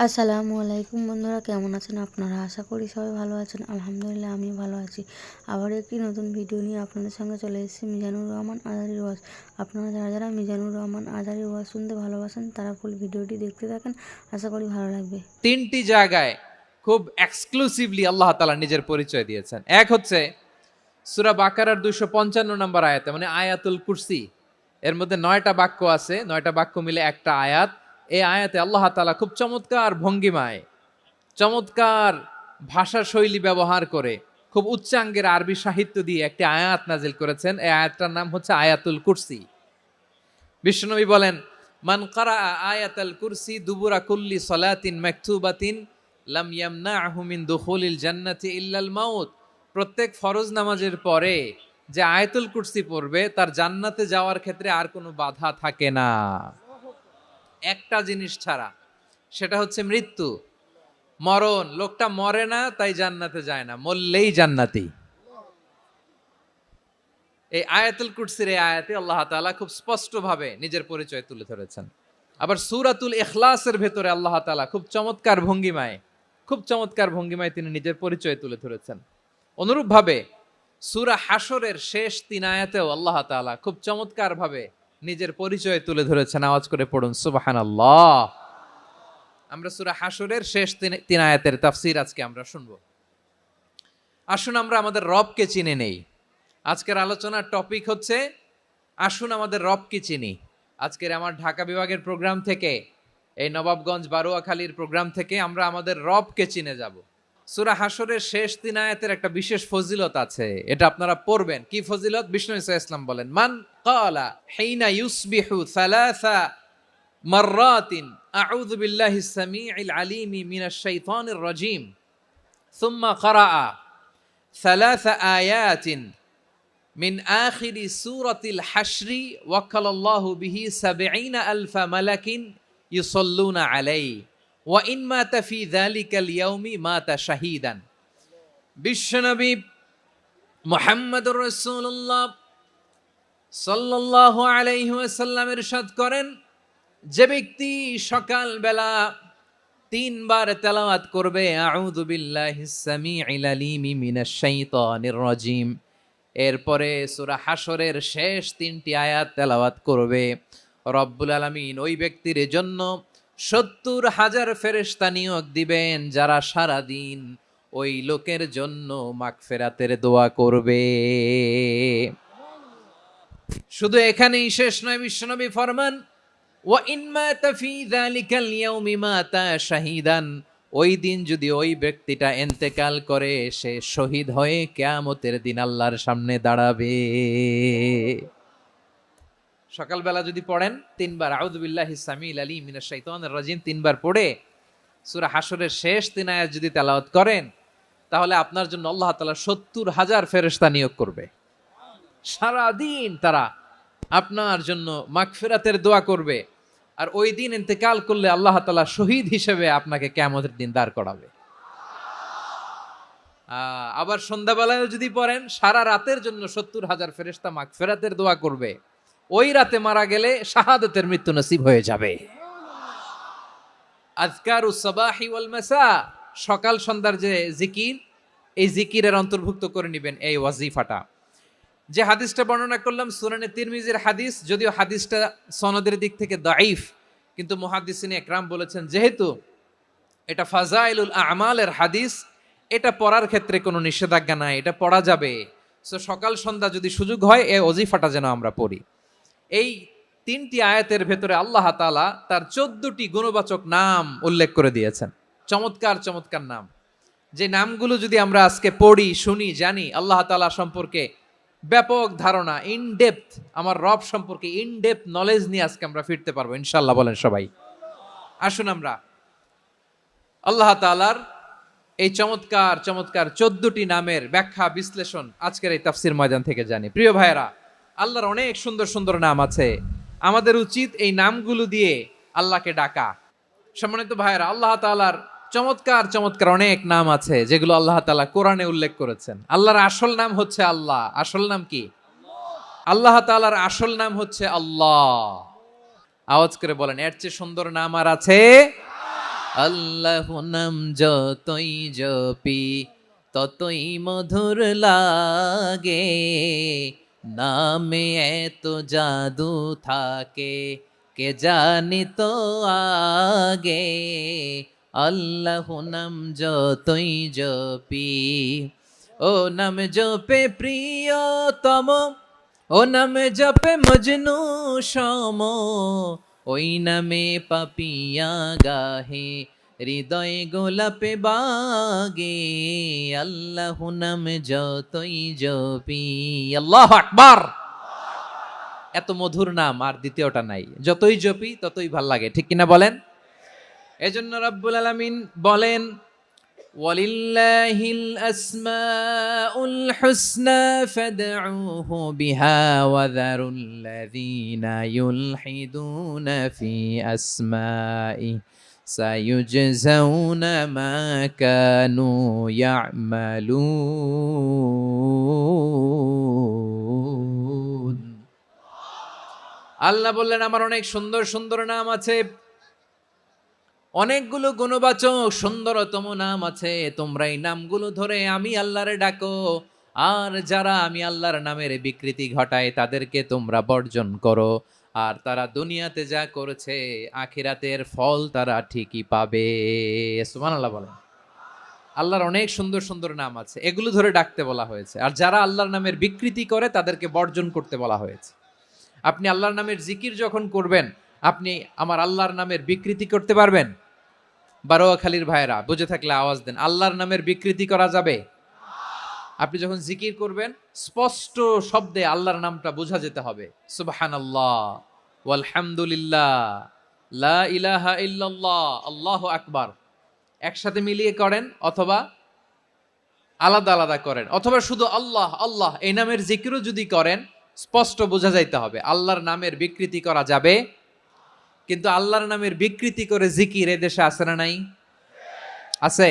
আসসালামু আলাইকুম বন্ধুরা, কেমন আছেন আপনারা? আশা করি সবাই ভালো আছেন। আলহামদুলিল্লাহ আমি ভালো আছি। আবার একটি নতুন ভিডিও নিয়ে আপনাদের সঙ্গে চলে এসেছি মিজানুর রহমান আজারির ওয়াজ। আপনারা যারা যারা মিজানুর রহমান আজারির ওয়াজ শুনতে ভালোবাসেন তারা ফুল ভিডিওটি দেখতে থাকেন, আশা করি ভালো লাগবে। তিনটি জায়গায় খুব এক্সক্লুসিভলি আল্লাহ তাআলা নিজের পরিচয় দিয়েছেন। এক হচ্ছে সূরা বাকারার 255 নম্বর আয়াতে, মানে আয়াতুল কুরসি। এর মধ্যে 9টা বাক্য আছে, 9টা বাক্য মিলে একটা আয়াত। এই আয়াতে আল্লাহ তাআলা খুব চমৎকার ভঙ্গিমায়, চমৎকার ভাষা শৈলী ব্যবহার করে, খুব উচ্চাঙ্গের আরবি সাহিত্য দিয়ে একটি আয়াত নাজিল করেছেন। এই আয়াতটার নাম হচ্ছে আয়াতুল কুরসি। বিশ্বনবী বলেন, মান কারাআ আয়াতাল কুরসি দুবুরা কুল্লি সালাতিন মাকতুবাতিন লাম ইয়ামনাহু মিন দুখুলিল জান্নাতি ইল্লাল মাউত। প্রত্যেক ফরজ নামাজের পরে যে আয়াতুল কুরসি পড়বে তার জান্নাতে যাওয়ার ক্ষেত্রে আর কোনো বাধা থাকে না, একটা জিনিস ছাড়া, সেটা হচ্ছে মৃত্যু, মরণ। লোকটা মরে না তাই জান্নাতে যায় না, মরলেই জান্নাতি। এই আয়াতুল কুরসির এই আয়াতে আল্লাহ তাআলা খুব স্পষ্টভাবে নিজের পরিচয় তুলে ধরেছেন। আবার সূরাতুল ইখলাসের ভেতরে আল্লাহ তাআলা খুব চমৎকার ভঙ্গিমায় তিনি নিজের পরিচয় তুলে ধরেছেন। অনুরূপভাবে সূরা হাশরের শেষ 3 আয়াতেও আল্লাহ তাআলা খুব চমৎকার ভাবে নিজের পরিচয় তুলে ধরেছেন। আওয়াজ করে পড়ুন সুবহানাল্লাহ। আমরা সূরা হাশরের শেষ 3 আয়াতের তাফসীর আজকে আমরা শুনবো। আসুন আমরা আমাদের রবকে চিনে নেই। আজকের আলোচনার টপিক হচ্ছে আসুন আমাদের রবকে চিনি। আজকের আমার ঢাকা বিভাগের প্রোগ্রাম থেকে, এই নবাবগঞ্জ বারোয়াখালীর প্রোগ্রাম থেকে আমরা আমাদের রবকে চিনে যাব। সূরা হাশরের শেষ 3 আয়াতের একটা বিশেষ ফজিলত আছে, এটা আপনারা পড়বেন। কি ফজিলত? বিষ্ণু ঈসা ইসলাম বলেন, মান ক্বালা হিনা ইউসবিহু সালাসা মাররাতিন আউযু বিল্লাহিস সামিউল আলিম মিনাশ শাইতানির রাজীম সুম্মা ক্বারাআ সালাসা আয়াতিন মিন আখিরি সূরাতিল হাশরি ওয়াক্কালাল্লাহু বিহি ৭০,০০০ মালাকিন ইউসাল্লুনা আলাইহি ওয়া ইন মাতা ফি যালিকাল ইয়াউমি মাতা শাহীদান। বিশ্বনবী মুহাম্মদুর রাসূলুল্লাহ সাল্লাল্লাহু আলাইহি ওয়াসাল্লাম ইরশাদ করেন, যে ব্যক্তি সকালবেলা 3 বার তেলাওয়াত করবে আউযু বিল্লাহিস সামিউল আলিম মিনাশ শাইতানির রাজীম, এরপরে সূরা হাশরের শেষ 3টি আয়াত তেলাওয়াত করবে, রব্বুল আলামিন ওই ব্যক্তির জন্য ৭০,০০০ ফেরেশতা নিয়োগ দিবেন যারা সারা দিন ওই লোকের জন্য মাগফিরাতের দোয়া করবে। শুধু এখানেই শেষ নয়, বিশ্বনবী ফরমান, ওয়া ইন মাতা ফি যালিকাল ইয়াউমি মাতা শাহীদান, ওই দিন যদি ওই ব্যক্তিটা ইন্তেকাল করে সে শহীদ হয়ে কিয়ামতের দিন আল্লাহর সামনে দাঁড়াবে। সকালবেলা যদি পড়েন 3 বার আউযু বিল্লাহিস সামিউল আলিম মিনাশ শাইতানির রাজীম 3 বার পড়ে সূরা হাশরের শেষ 3 আয়াত যদি তেলাওয়াত করেন, তাহলে আপনার জন্য আল্লাহ তাআলা ৭০,০০০ ফেরেশতা নিয়োগ করবে। সারা দিন তারা আপনার জন্য মাগফিরাতের দোয়া করবে। আর ওই দিন ইন্তেকাল করলে আল্লাহ তাআলা শহীদ হিসেবে আপনাকে কিয়ামতের দিন দাঁড় করাবে। আবার সন্ধ্যাবেলায় যদি পড়েন, সারা রাতের জন্য ৭০,০০০ ফেরেশতা মাগফিরাতের দোয়া করবে। ওই রাতে মারা গেলে শাহাদাতের মৃত্যু নসিব হয়ে যাবে। আযকারুস সাবাহি ওয়াল মাসা, সকাল সন্ধ্যার যে জিকির, এই জিকিরের অন্তর্ভুক্ত করে নেবেন এই ওয়াজিফাটা। যে হাদিসটা বর্ণনা করলাম সুনানে তিরমিজির হাদিস, যদিও হাদিসটা সনদের দিক থেকে দাঈফ, কিন্তু মুহাদ্দিসিনে একরাম বলেছেন যেহেতু এটা ফাজাইলুল আমালের হাদিস, এটা পড়ার ক্ষেত্রে কোনো নিষেধাজ্ঞা নাই, এটা পড়া যাবে। সো সকাল সন্ধ্যা যদি সুযোগ হয় এই ওয়াজিফাটা যেন আমরা পড়ি। এই 3টি আয়াতের ভেতরে আল্লাহ তাআলা তার 14টি গুণবাচক নাম উল্লেখ করে দিয়েছেন। চমৎকার চমৎকার নাম, যে নামগুলো যদি আমরা আজকে পড়ি, শুনি, জানি, আল্লাহ তাআলা সম্পর্কে ব্যাপক ধারণা, ইন ডেপথ, আমার রব সম্পর্কে ইন ডেপথ নলেজ নিয়ে আজকে আমরা ফিরতে পারবো ইনশাআল্লাহ। বলেন সবাই। আসুন আমরা আল্লাহ তাআলার এই চমৎকার চমৎকার 14টি নামের ব্যাখ্যা বিশ্লেষণ আজকের এই তাফসীর ময়দান থেকে জানি। প্রিয় ভাইয়েরা, আল্লাহর অনেক সুন্দর সুন্দর নাম আছে, আমাদের উচিত এই নামগুলো দিয়ে আল্লাহকে ডাকা। সম্মানিত ভাইয়েরা, আল্লাহ তাআলার চমৎকার চমৎকার অনেক নাম আছে যেগুলো আল্লাহ তাআলা কোরআনে উল্লেখ করেছেন। আল্লাহর আসল নাম হচ্ছে আল্লাহ। আসল নাম কি? আল্লাহ তাআলার আসল নাম হচ্ছে আল্লাহ। আওয়াজ করে বলেন, এর চেয়ে সুন্দর নাম আর আছে? আল্লাহ নাম যতই জপি ততই মধুর লাগে, নামে এত জাদু থাকে কে জানি তো আগে। আল্লাহ নাম যতই জপি, ও নাম জপে প্রিয়তম, ও নামে জপে মজনু সম, ওই নামে পাপিয়া গাহে হৃদয় গোলাপে বাগে। আল্লাহ নাম যতই জপি, আল্লাহু আকবার। এত মধুর নাম আর দ্বিতীয়টা নাই, যতই জপি ততই ভাল লাগে, ঠিক কিনা বলেন? এজন্য রব্বুল আলামিন বলেন, ওয়ালিল্লাহিল আসমাউল হুসনা ফাদউহু বিহা ওয়া যারুল্লাযীনা ইউলহিদুনা ফি আসমাইহি সায়ুজজাউনা মা কানু ইয়ামালুন। আল্লাহ বললেন, আমার অনেক সুন্দর সুন্দর নাম আছে, অনেকগুলো গুণবাচক সুন্দরতম নাম আছে, তোমরা এই নামগুলো ধরে আমি আল্লাহরে ডাকো, আর যারা আমি আল্লাহর নামের বিকৃতি ঘটায় তাদেরকে তোমরা বর্জন করো, আর তারা দুনিয়াতে যা করেছে আখিরাতের ফল তারা ঠিকই পাবে। সুবহানাল্লাহ বলেন। আল্লাহর অনেক সুন্দর সুন্দর নাম আছে, এগুলো ধরে ডাকতে বলা হয়েছে, আর যারা আল্লাহর নামের বিকৃতি করে তাদেরকে বর্জন করতে বলা হয়েছে। আপনি আল্লাহর নামের জিকির যখন করবেন, আপনি আমার আল্লাহর নামের বিকৃতি করতে পারবেন? বারোয়াখালীর ভাইয়েরা বুঝে থাকলে আওয়াজ দেন, আল্লাহর নামের বিকৃতি করা যাবে? আপনি যখন জিকির করবেন স্পষ্ট শব্দে আল্লাহর নামটা বোঝা যেতে হবে। সুবহানাল্লাহ, ওয়ালহামদুলিল্লাহ, লা ইলাহা ইল্লাল্লাহ, আল্লাহু আকবার, একসাথে মিলিয়ে করেন অথবা আলাদা আলাদা করেন, অথবা শুধু আল্লাহ আল্লাহ এই নামের জিকিরও যদি করেন স্পষ্ট বোঝা যাইতে হবে। আল্লাহর নামের বিকৃতি করা যাবে, কিন্তু আল্লাহর নামের বিকৃতি করে জিকির এ দেশে আছে না নাই? আছে।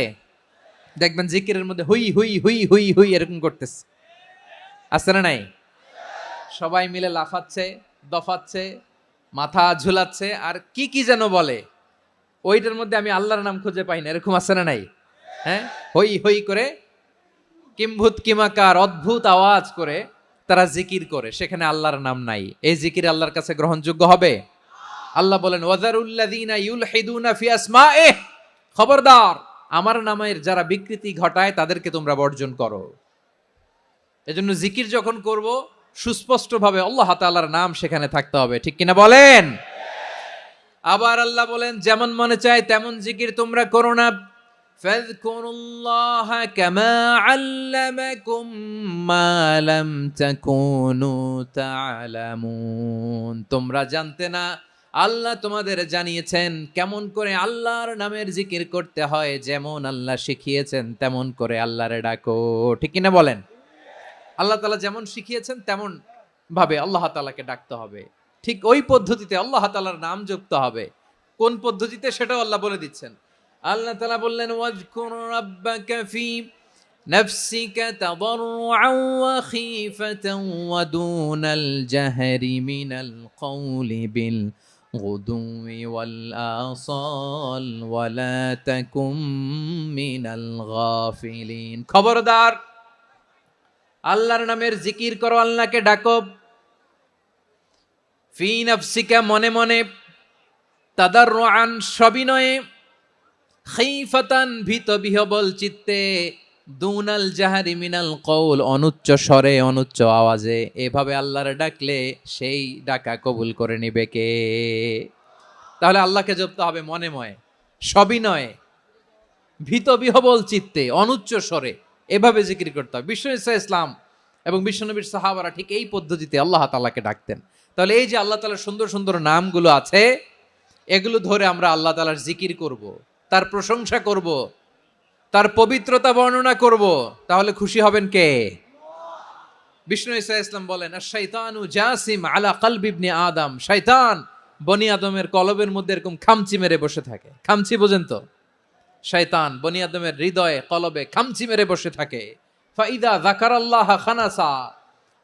দেখবেন জিকিরের মধ্যে হুই হুই হুই হুই হুই এরকম করতেছে, আছে না নাই? সবাই মিলে লাফাচ্ছে, দফাচ্ছে, মাথা ঝুলাচ্ছে, আর কি কি যেন বলে, ওইটার মধ্যে আমি আল্লাহর নাম খুঁজে পাই না, এরকম আছে না নাই? হ্যাঁ, হই হই করে কিম্ভূত কিমাকার অদ্ভুত আওয়াজ করে তারা জিকির করে, সেখানে আল্লাহর নাম নাই। এই জিকির আল্লাহর কাছে গ্রহণযোগ্য হবে? আল্লাহ বলেন, ওয়াযারুল্লাযীনা ইউলহিদুনা ফি আসমাইহি, খবরদার আমার নামের যারা বিকৃতি ঘটায় তাদেরকে তোমরা বর্জন করো। এজন্য জিকির যখন করব সুস্পষ্টভাবে আল্লাহ তাআলার নাম সেখানে থাকতে হবে, ঠিক কিনা বলেন? আবার আল্লাহ বলেন, যেমন মনে চায় তেমন জিকির তোমরা করো না। ফাযকুরুল্লাহা কামা আল্লামাকুম মা লাম তাকুনু তা'লামুন, তোমরা জানতে না, আল্লাহ তোমাদের জানিয়েছেন কেমন করে আল্লাহর নামের জিকির করতে হয়, যেমন আল্লাহ শিখিয়েছেন তেমন করে আল্লাহরে ডাকো, ঠিক কিনা বলেন? আল্লাহ তাআলা যেমন শিখিয়েছেন তেমন ভাবে আল্লাহ তাআলাকে ডাকতে হবে, ঠিক ওই পদ্ধতিতে আল্লাহ তাআলার নাম যুক্ত হবে। কোন পদ্ধতিতে সেটাও আল্লাহ বলে দিচ্ছেন। আল্লাহ তাআলা বললেন, ওয়াজকুর রাব্বাকা ফি নাফসিকা তাদাররুআন ওয়া খীফাতান ওয়া দুনাল জাহরি মিনাল কওলি বিল গুদুই ওয়াল আসাল ওয়া লা তাকুম মিনাল গাফিলিন। খবরদার আল্লাহর নামের জিকির করো, আল্লাহকে ডাকো। ফি নাফসিকা মনে মনে, তাদাররুআন সবিনয়ে, খাইফাতান ভীত বিহবল চিত্তে, দুনাল জাহারি মিনাল কওল অনুচ্চ স্বরে অনুচ্চ আওয়াজে, এভাবে আল্লাহরে ডাকলে সেই ডাকা কবুল করে নিবে কে? তাহলে আল্লাহকে জপতে হবে মনে মনে, সবিনয়ে, ভীত বিহবল চিত্তে, অনুচ্চ স্বরে, এভাবে জিকির করতে হবে। বিশ্বনবী ইসলাম এবং বিশ্বনবীর সাহাবারা ঠিক এই পদ্ধতিতে আল্লাহ তাআলাকে ডাকতেন। তাহলে এই যে আল্লাহ তাআলার সুন্দর সুন্দর নামগুলো আছে, এগুলো ধরে আমরা আল্লাহ তাআলার জিকির করব, তার প্রশংসা করব, তার পবিত্রতা বর্ণনা করব, তাহলে খুশি হবেন কে? বিষ্ণু ঈসা ইসলাম বলেন, আশ-শাইতানু জাসিম আলা কলবি ইবনে আদম, শয়তান বনি আদমের কলবের মধ্যে এরকম খামচি মেরে বসে থাকে। খামচি বোঝেন তো? শয়তান বনি আদমের হৃদয়ে কলবে খামচি মেরে বসে থাকে। ফাইদা যাকারাল্লাহ খানাসা,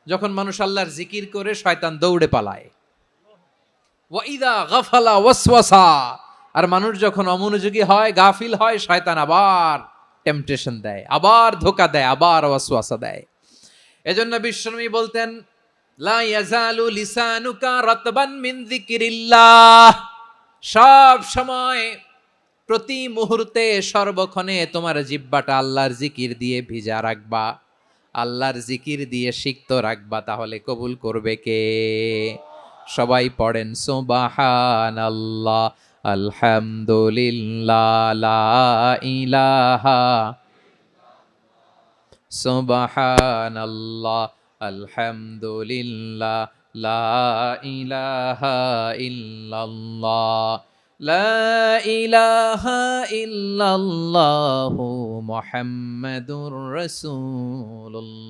যখন মানুষ আল্লাহর জিকির করে শয়তান দৌড়ে পালায়। ওয়াইদা গাফালা ওয়াসওয়াসা, আর মানুষ যখন অমনোযোগী হয়, গাফিল হয়, শয়তান আবার টেম্পটেশন দেয়, আবার ধোঁকা দেয়, আবার ওয়াসওয়াসা দেয়। এজন্য বিশ্বনবী বলতেন, লা ইয়াজালু লিসানুকা রাতবান মিন যিকরিল্লাহ, সব সময় প্রতি মুহূর্তে সর্বক্ষণে তোমার জিহ্বাটা আল্লাহর জিকির দিয়ে ভিজা রাখবা, আল্লাহর জিকির দিয়ে সিক্ত রাখবা, তাহলে কবুল করবে কে? সবাই পড়েন সুবহানাল্লাহ, আলহামদুলিল্লাহ, লা ইলাহা, সুবহানাল্লাহ, আলহামদুলিল্লাহ, লা ইলাহা ইল্লাল্লাহ, লা ইলাহা ইল্লাল্লাহু মুহাম্মাদুর রাসূলুল্লাহ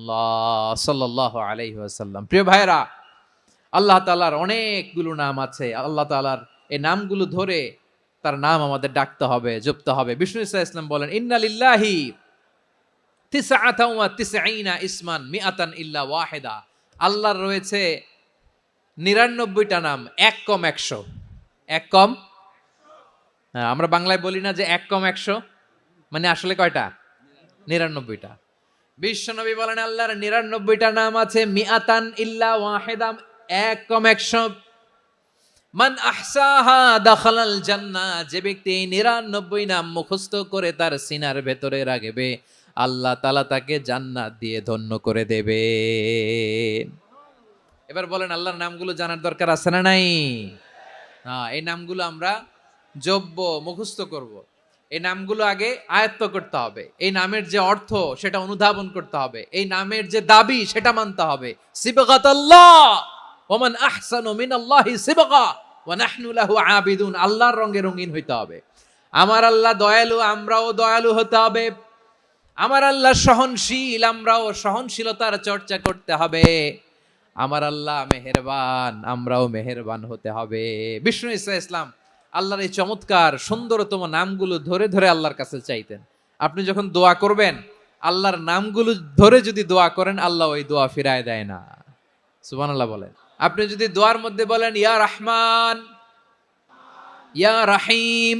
সাল্লাল্লাহু আলাইহি ওয়াসাল্লাম। প্রিয় ভাইরা, আল্লাহ তাআলার অনেকগুলো নাম আছে। আল্লাহ তাআলার এই নামগুলো ধরে তার নাম আমাদের ডাকতে হবে, জপতে হবে। বিষ্ণু ইসলাম বলেন, ইন্না লিল্লাহি তিসআতাও ওয়া তিসঈনা ইসমান মিআতান ইল্লা ওয়াহিদা। আল্লাহর রয়েছে 99টা নাম, এক কম 100। এক কম, আমরা বাংলায় বলি না যে এক কম 100, মানে আসলে কয়টা? 99টা। বিশ্বনবী বলেন আল্লাহর 99টা নাম আছে, মিআতান ইল্লা ওয়াহিদা, এক কম 100। মান আহসাহা দাখালাল জান্নাহ, যে ব্যক্তি 99 নাম মুখস্থ করে তার সিনার ভেতরে রাখবে, আল্লাহ তাআলা তাকে জান্নাত দিয়ে ধন্য করে দেবে। এবার বলেন, আল্লাহর নামগুলো জানার দরকার আছে না নাই? এই নামগুলো আমরা জপব, মুখস্থ করব। এই নামগুলো আগে আয়ত্ত করতে হবে। এই নামের যে অর্থ সেটা অনুধাবন করতে হবে। এই নামের যে দাবি সেটা মানতে হবে। সিবগাতাল্লাহ ওয়া মান আহসানু মিনাল্লাহি সিবগা ওয়া নাহনু লাহু আবিদুন। আল্লাহর রঙে রঙিন হইতে হবে। আমার আল্লাহ দয়ালু, আমরাও দয়ালু হতে হবে। আমার আল্লাহ সহনশীল, আমরাও সহনশীলতার চর্চা করতে হবে। আমার আল্লাহ মেহেরবান, আমরাও মেহেরবান হতে হবে। বিষ্ণু ইসলাম আল্লাহর এই চমৎকার সুন্দরতম নামগুলো ধরে ধরে আল্লাহর কাছে চাইতেন। আপনি যখন দোয়া করবেন, আল্লাহর নামগুলো ধরে যদি দোয়া করেন, আল্লাহ ওই দোয়া ফিরায় দেয় না। সুবহানাল্লাহ বলেন। আপনি যদি দোয়ার মধ্যে বলেন, ইয়া রহমান, ইয়া রহিম,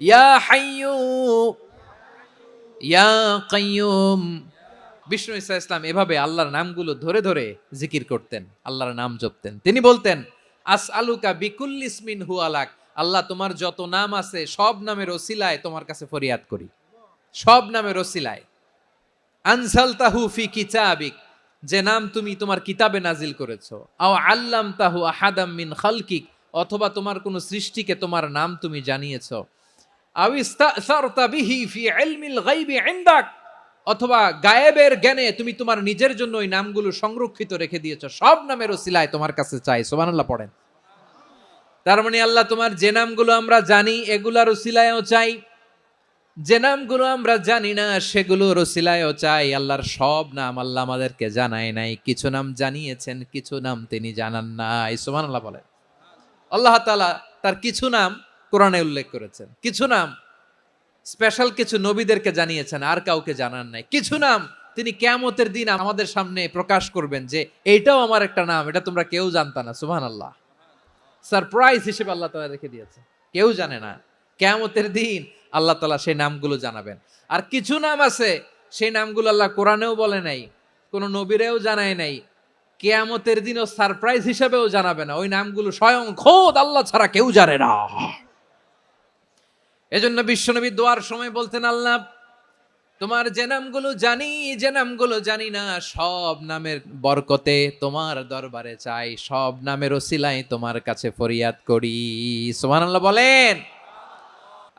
ইয়া হাইয়্যু, ইয়া কাইয়্যুম। বিষ্ণু ইসলাম এভাবে আল্লাহর নামগুলো ধরে ধরে জিকির করতেন, আল্লাহর নাম জপতেন। তিনি বলতেন, আসআলুকা বিকুল্লি ইসমিন হুয়া লাক, আল্লাহ তোমার যত নাম আছে সব নামের ওসিলায় তোমার কাছে ফরিয়াদ করি, সব নামের ওসিলায়। আনজালতাহু ফি কিতাবিক, যে নাম তুমি তোমার কিতাবে নাজিল করেছো। আও আল্লামতাহু আহাদাম মিন খালকিক, অথবা তোমার কোন সৃষ্টিকে তোমার নাম তুমি জানিয়েছো। আও ইস্তাসারতা বিহি ফি ইলমিল গায়বি ইনদাক, অথবা গায়েবের জ্ঞানে তুমি তোমার নিজের জন্য ওই নামগুলো সংরক্ষিত রেখে দিয়েছো। সব নামের ওসিলায় তোমার কাছে চাই। সুবহানাল্লাহ পড়েন। তার মানে আল্লাহ তোমার যে নামগুলো আমরা জানি এগুলার ওসিলায়ও চাই, যে নামগুলো আমরা জানি না সেগুলোর ওসিলায়ও চাই। আল্লাহর সব নাম আল্লাহ আমাদেরকে জানায় নাই, কিছু নাম জানিয়েছেন, কিছু নাম তিনি জানান নাই। সুবহানাল্লাহ বলেন। আল্লাহ তাআলা তার কিছু নাম কোরআনে উল্লেখ করেছেন, কিছু নাম স্পেশাল কিছু নবীদেরকে জানিয়েছেন, আর কাউকে জানান নাই। কিছু নাম তিনি কিয়ামতের দিন আমাদের সামনে প্রকাশ করবেন যে এইটাও আমার একটা নাম, এটা তোমরা কেউ জানতা না। সুবহানাল্লাহ। সারপ্রাইজ হিসেবে আল্লাহ তাআলা রেখে দিয়েছে, কেউ জানে না। কিয়ামতের দিন আল্লাহ তাআলা সেই নামগুলো জানাবেন। আর কিছু নাম আছে সেই নামগুলো আল্লাহ কোরআনেও বলে নাই, কোন নবীরেও জানায় নাই, কিয়ামতের দিনও সারপ্রাইজ হিসেবেও জানাবে না। ওই নামগুলো স্বয়ং খোদ আল্লাহ ছাড়া কেউ জানে না। এজন্য বিশ্বনবী দোয়ার সময় বলতেন, আল্লাহ তোমার যে নামগুলো জানি, যে নামগুলো জানি না, সব নামের বরকতে তোমার দরবারে চাই, সব নামের ওসিলায় তোমার কাছে ফরিয়াদ করি। সুবহানাল্লাহ বলেন।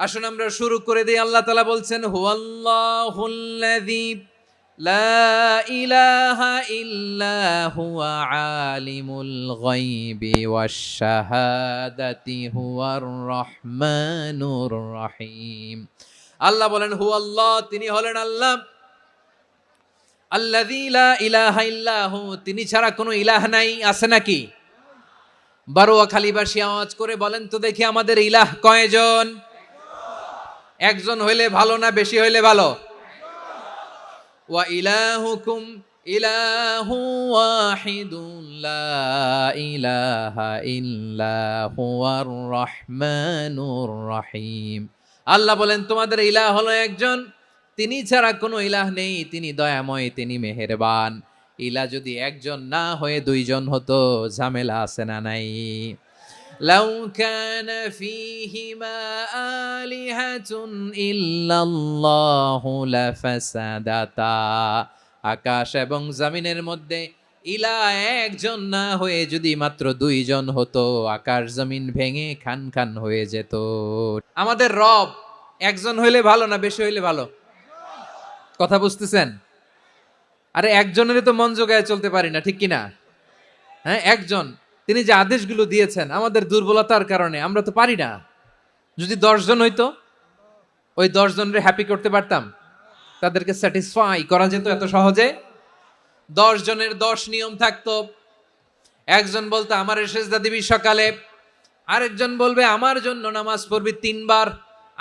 আসুন আমরা শুরু করে দিই। আল্লাহ তাআলা বলছেন, হুয়াল্লাহুল্লাযী লা ইলাহা ইল্লা হুয়া আলিমুল গায়বি ওয়াশ শাহাদাতি হুয়ার রহমানুর রহিম। আল্লাহ বলেন, হুয়াল্লাহ, তিনি হলেন আল্লাহ, আল্লাযী লা ইলাহা ইল্লাহু, তিনি ছাড়া কোনো ইলাহ নাই। আছে নাকি? বারোয়াখালীবাসী আওয়াজ করে বলেন তো দেখি, আমাদের ইলাহ কয়জন? একজন হইলে ভালো না বেশি হইলে ভালো? ওয়া ইলাহুকুম ইলাহু ওয়াহিদুন লা ইলাহা ইল্লা হুয়ার রহমানুর রহিম। আল্লাহ বলেন তোমাদের ইলাহ হলো একজন, তিনি ছাড়া কোনো ইলাহ নেই, তিনি দয়াময়, তিনি মেহেরবান। ইলাহ যদি একজন না হয়ে দুইজন হতো, ঝামেলা আছে না নাই? লাউ কানা ফীহিমা আলিহাতুন ইল্লাল্লাহু লাফাসাদাতা। আকাশ এবং জমিনের মধ্যে ইলাহ একজন না হয়ে যদি মাত্র দুইজন হতো, আকাশ জমিন ভেঙে খান খান হয়ে যেত। আমাদের রব একজন হইলে ভালো না বেশি হইলে ভালো? কথা বুঝতেছেন? আরে একজনের তো মন জোগায় চলতে পারি না, ঠিক কিনা? হ্যাঁ, একজন, তিনি যে আদেশগুলো দিয়েছেন আমাদের দুর্বলতার কারণে আমরা তো পারি না। যদি 10 জন হইতো, ওই 10 জনের হ্যাপি করতে পারতাম, তাদেরকে স্যাটিসফাই করা যেত এত সহজে? 10 জনের 10 নিয়ম থাকতো। একজন বলতো আমার সেজদা দিবি সকালে, আরেকজন বলবে আমার জন্য নামাজ পড়বি 3 বার,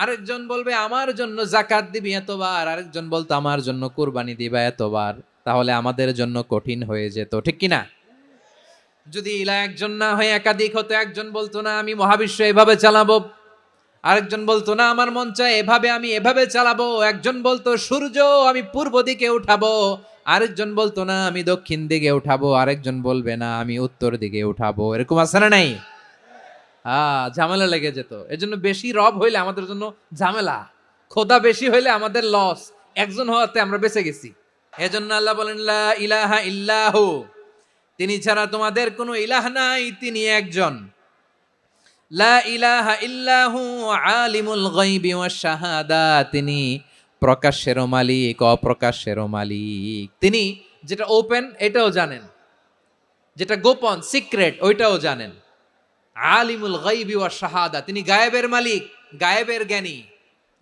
আরেকজন বলবে আমার জন্য যাকাত দিবি এতবার, আরেকজন বলতো আমার জন্য কুরবানি দিবা এতবার। তাহলে আমাদের জন্য কঠিন হয়ে যেত, ঠিক কিনা? যদি ইলা একজন না হয়ে একাধিক হতো, একজন বলতো না আমি মহাবিশ্ব এভাবে চালাবো, আরেকজন বলতো না আমার মন চায় এভাবে, আমি এভাবে চালাবো, একজন বলতো সূর্য আমি পূর্ব দিকে উঠাবো, আরেকজন বলতো না আমি দক্ষিণ দিকে উঠাবো, আরেকজন বলবে না আমি উত্তর দিকে উঠাবো। এরকম আছে না নাই? ঝামেলা লেগে যেত। এজন্য বেশি রব হইলে আমাদের জন্য ঝামেলা, খোদা বেশি হইলে আমাদের লস। একজন হওয়াতে আমরা বেঁচে গেছি। এজন্য আল্লাহ বলেন লা ইলাহা ইল্লাহু, তিনি ছাড়া তোমাদের কোনো ইলাহ নাই, তিনি একজন। লা ইলাহা ইল্লাহু আলিমুল গায়বি ওয়াশ শাহাদা, তিনি প্রকাশ্যেরও মালিক অপ্রকাশ্যেরও মালিক। তিনি যেটা ওপেন এটাও জানেন, যেটা গোপন সিক্রেট ওইটাও জানেন। আলিমুল গায়বি ওয়াশ শাহাদা, তিনি গায়েবের মালিক, গায়েবের জ্ঞানী,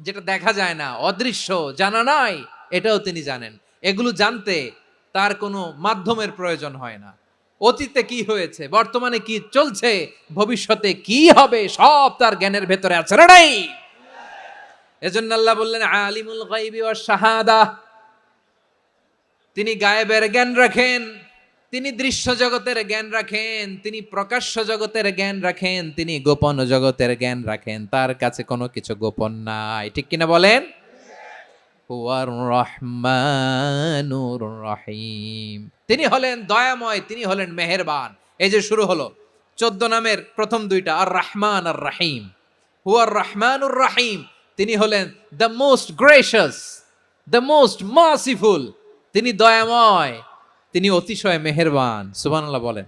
যেটা দেখা যায় না, অদৃশ্য, জানা নাই, এটাও তিনি জানেন। এগুলো জানতে তার কোনো মাধ্যমের প্রয়োজন হয় না। অতীতে কি হয়েছে, বর্তমানে কি চলছে, ভবিষ্যতে কি হবে, সব তার জ্ঞানের ভেতরে আছে না নাই? এজন্য আল্লাহ বললেন আলিমুল গায়বি ওয়াশ শাহাদা, তিনি গায়েবের জ্ঞান রাখেন, তিনি দৃশ্য জগতের জ্ঞান রাখেন, তিনি প্রকাশ্য জগতের জ্ঞান রাখেন, তিনি গোপন জগতের জ্ঞান রাখেন। তার কাছে কোনো কিছু গোপন নাই, ঠিক কিনা বলেন? হুয়ার রহমানুর রহিম, তিনি হলেন দয়াময়, তিনি হলেন মেহেরবান। এই যে শুরু হলো 14 নামের প্রথম দুইটা, আর রহমান আর রহিম। হুয়ার রহমানুর রহিম, তিনি হলেন the most gracious, the most merciful, তিনি দয়াময়, তিনি অতিশয় মেহেরবান। সুবহানাল্লাহ বলেন।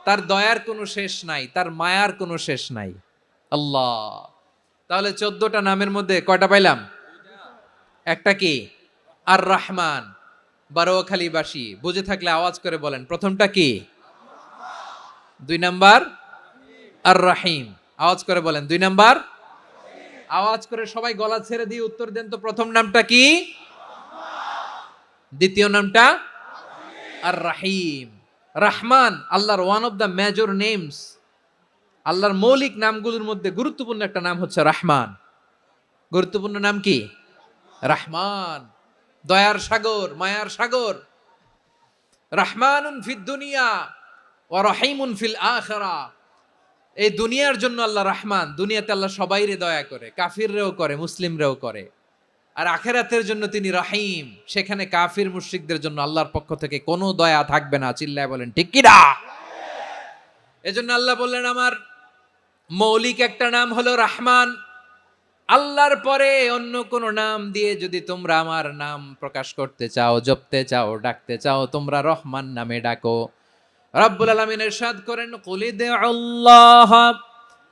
তার দয়ার কোনো শেষ নাই, তার মায়ার কোনো শেষ নাই। আল্লাহ, তাহলে 14টা নামের মধ্যে কয়টা পাইলাম? একটা কি? আর রহমান। বারোয়াখালীবাসী বুঝে থাকলে আওয়াজ করে বলেন প্রথমটা কি? 2 নাম্বার আর রহিম। আওয়াজ করে বলেন 2 নাম্বার। আওয়াজ করে সবাই গলা ছেড়ে দিয়ে উত্তর দেন তো, প্রথম নামটা কি? দ্বিতীয় নামটা? আর রহিম। রহমান আল্লাহর one of the major names, আল্লাহর মৌলিক নামগুলোর মধ্যে গুরুত্বপূর্ণ একটা নাম হচ্ছে রহমান। গুরুত্বপূর্ণ নাম কি? রহমান, দয়ার সাগর, মায়ার সাগর। রহমানুন ফিদ দুনিয়া ওয়া রহিমুন ফিল আখিরা। এই দুনিয়ার জন্য আল্লাহ রহমান, দুনিয়াতে আল্লাহ সবাইরে দয়া করে, কাফিররেও করে, মুসলিমরেও করে। আর আখিরাতের জন্য তিনি রহিম, সেখানে কাফির মুশরিকদের জন্য আল্লাহর পক্ষ থেকে কোনো দয়া থাকবে না। চিল্লায় বলেন ঠিক কি না? এজন্য আল্লাহ বললেন আমার মৌলিক একটা নাম হলো রহমান। আল্লাহর পরে অন্য কোন নাম দিয়ে যদি তোমরা আমার নাম প্রকাশ করতে চাও, জপতে চাও, ডাকতে চাও, তোমরা রহমান নামে ডাকো। রব্বুল আলামিন ইরশাদ করেন কুলিদুল্লাহ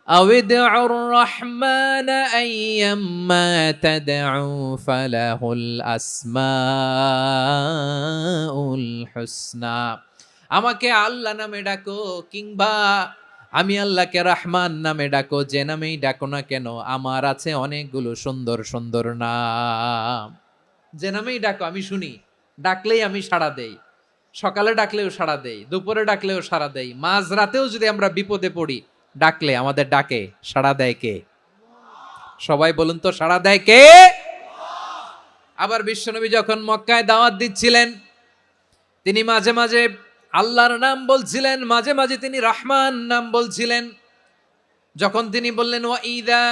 আউইদুর রহমান আইয়াম্মা তাদউ ফালাহুল আসমাউল হুসনা। আমাকে আল্লাহ নামে ডাকো, কিংবা আমি আল্লাহকে রহমান নামে ডাকো, যে নামেই ডাকো না কেন আমার আছে অনেকগুলো সুন্দর সুন্দর নাম। যে নামেই ডাকো আমি শুনি, ডাকলেই আমি সাড়া দেই। সকালে ডাকলেও সাড়া দেই, দুপুরে ডাকলেও সাড়া দেই, মাঝ রাতেও যদি আমরা বিপদে পড়ি ডাকলে আমাদের ডাকে সাড়া দেয় কে? সবাই বলুন তো, সাড়া দেয় কে? আবার বিশ্বনবী যখন মক্কায় দাওয়াত দিচ্ছিলেন, তিনি মাঝে মাঝে আল্লাহর নাম বলছিলেন, মাঝে মাঝে তিনি রহমান নাম বলছিলেন। যখন তিনি বললেন ওয়াইদা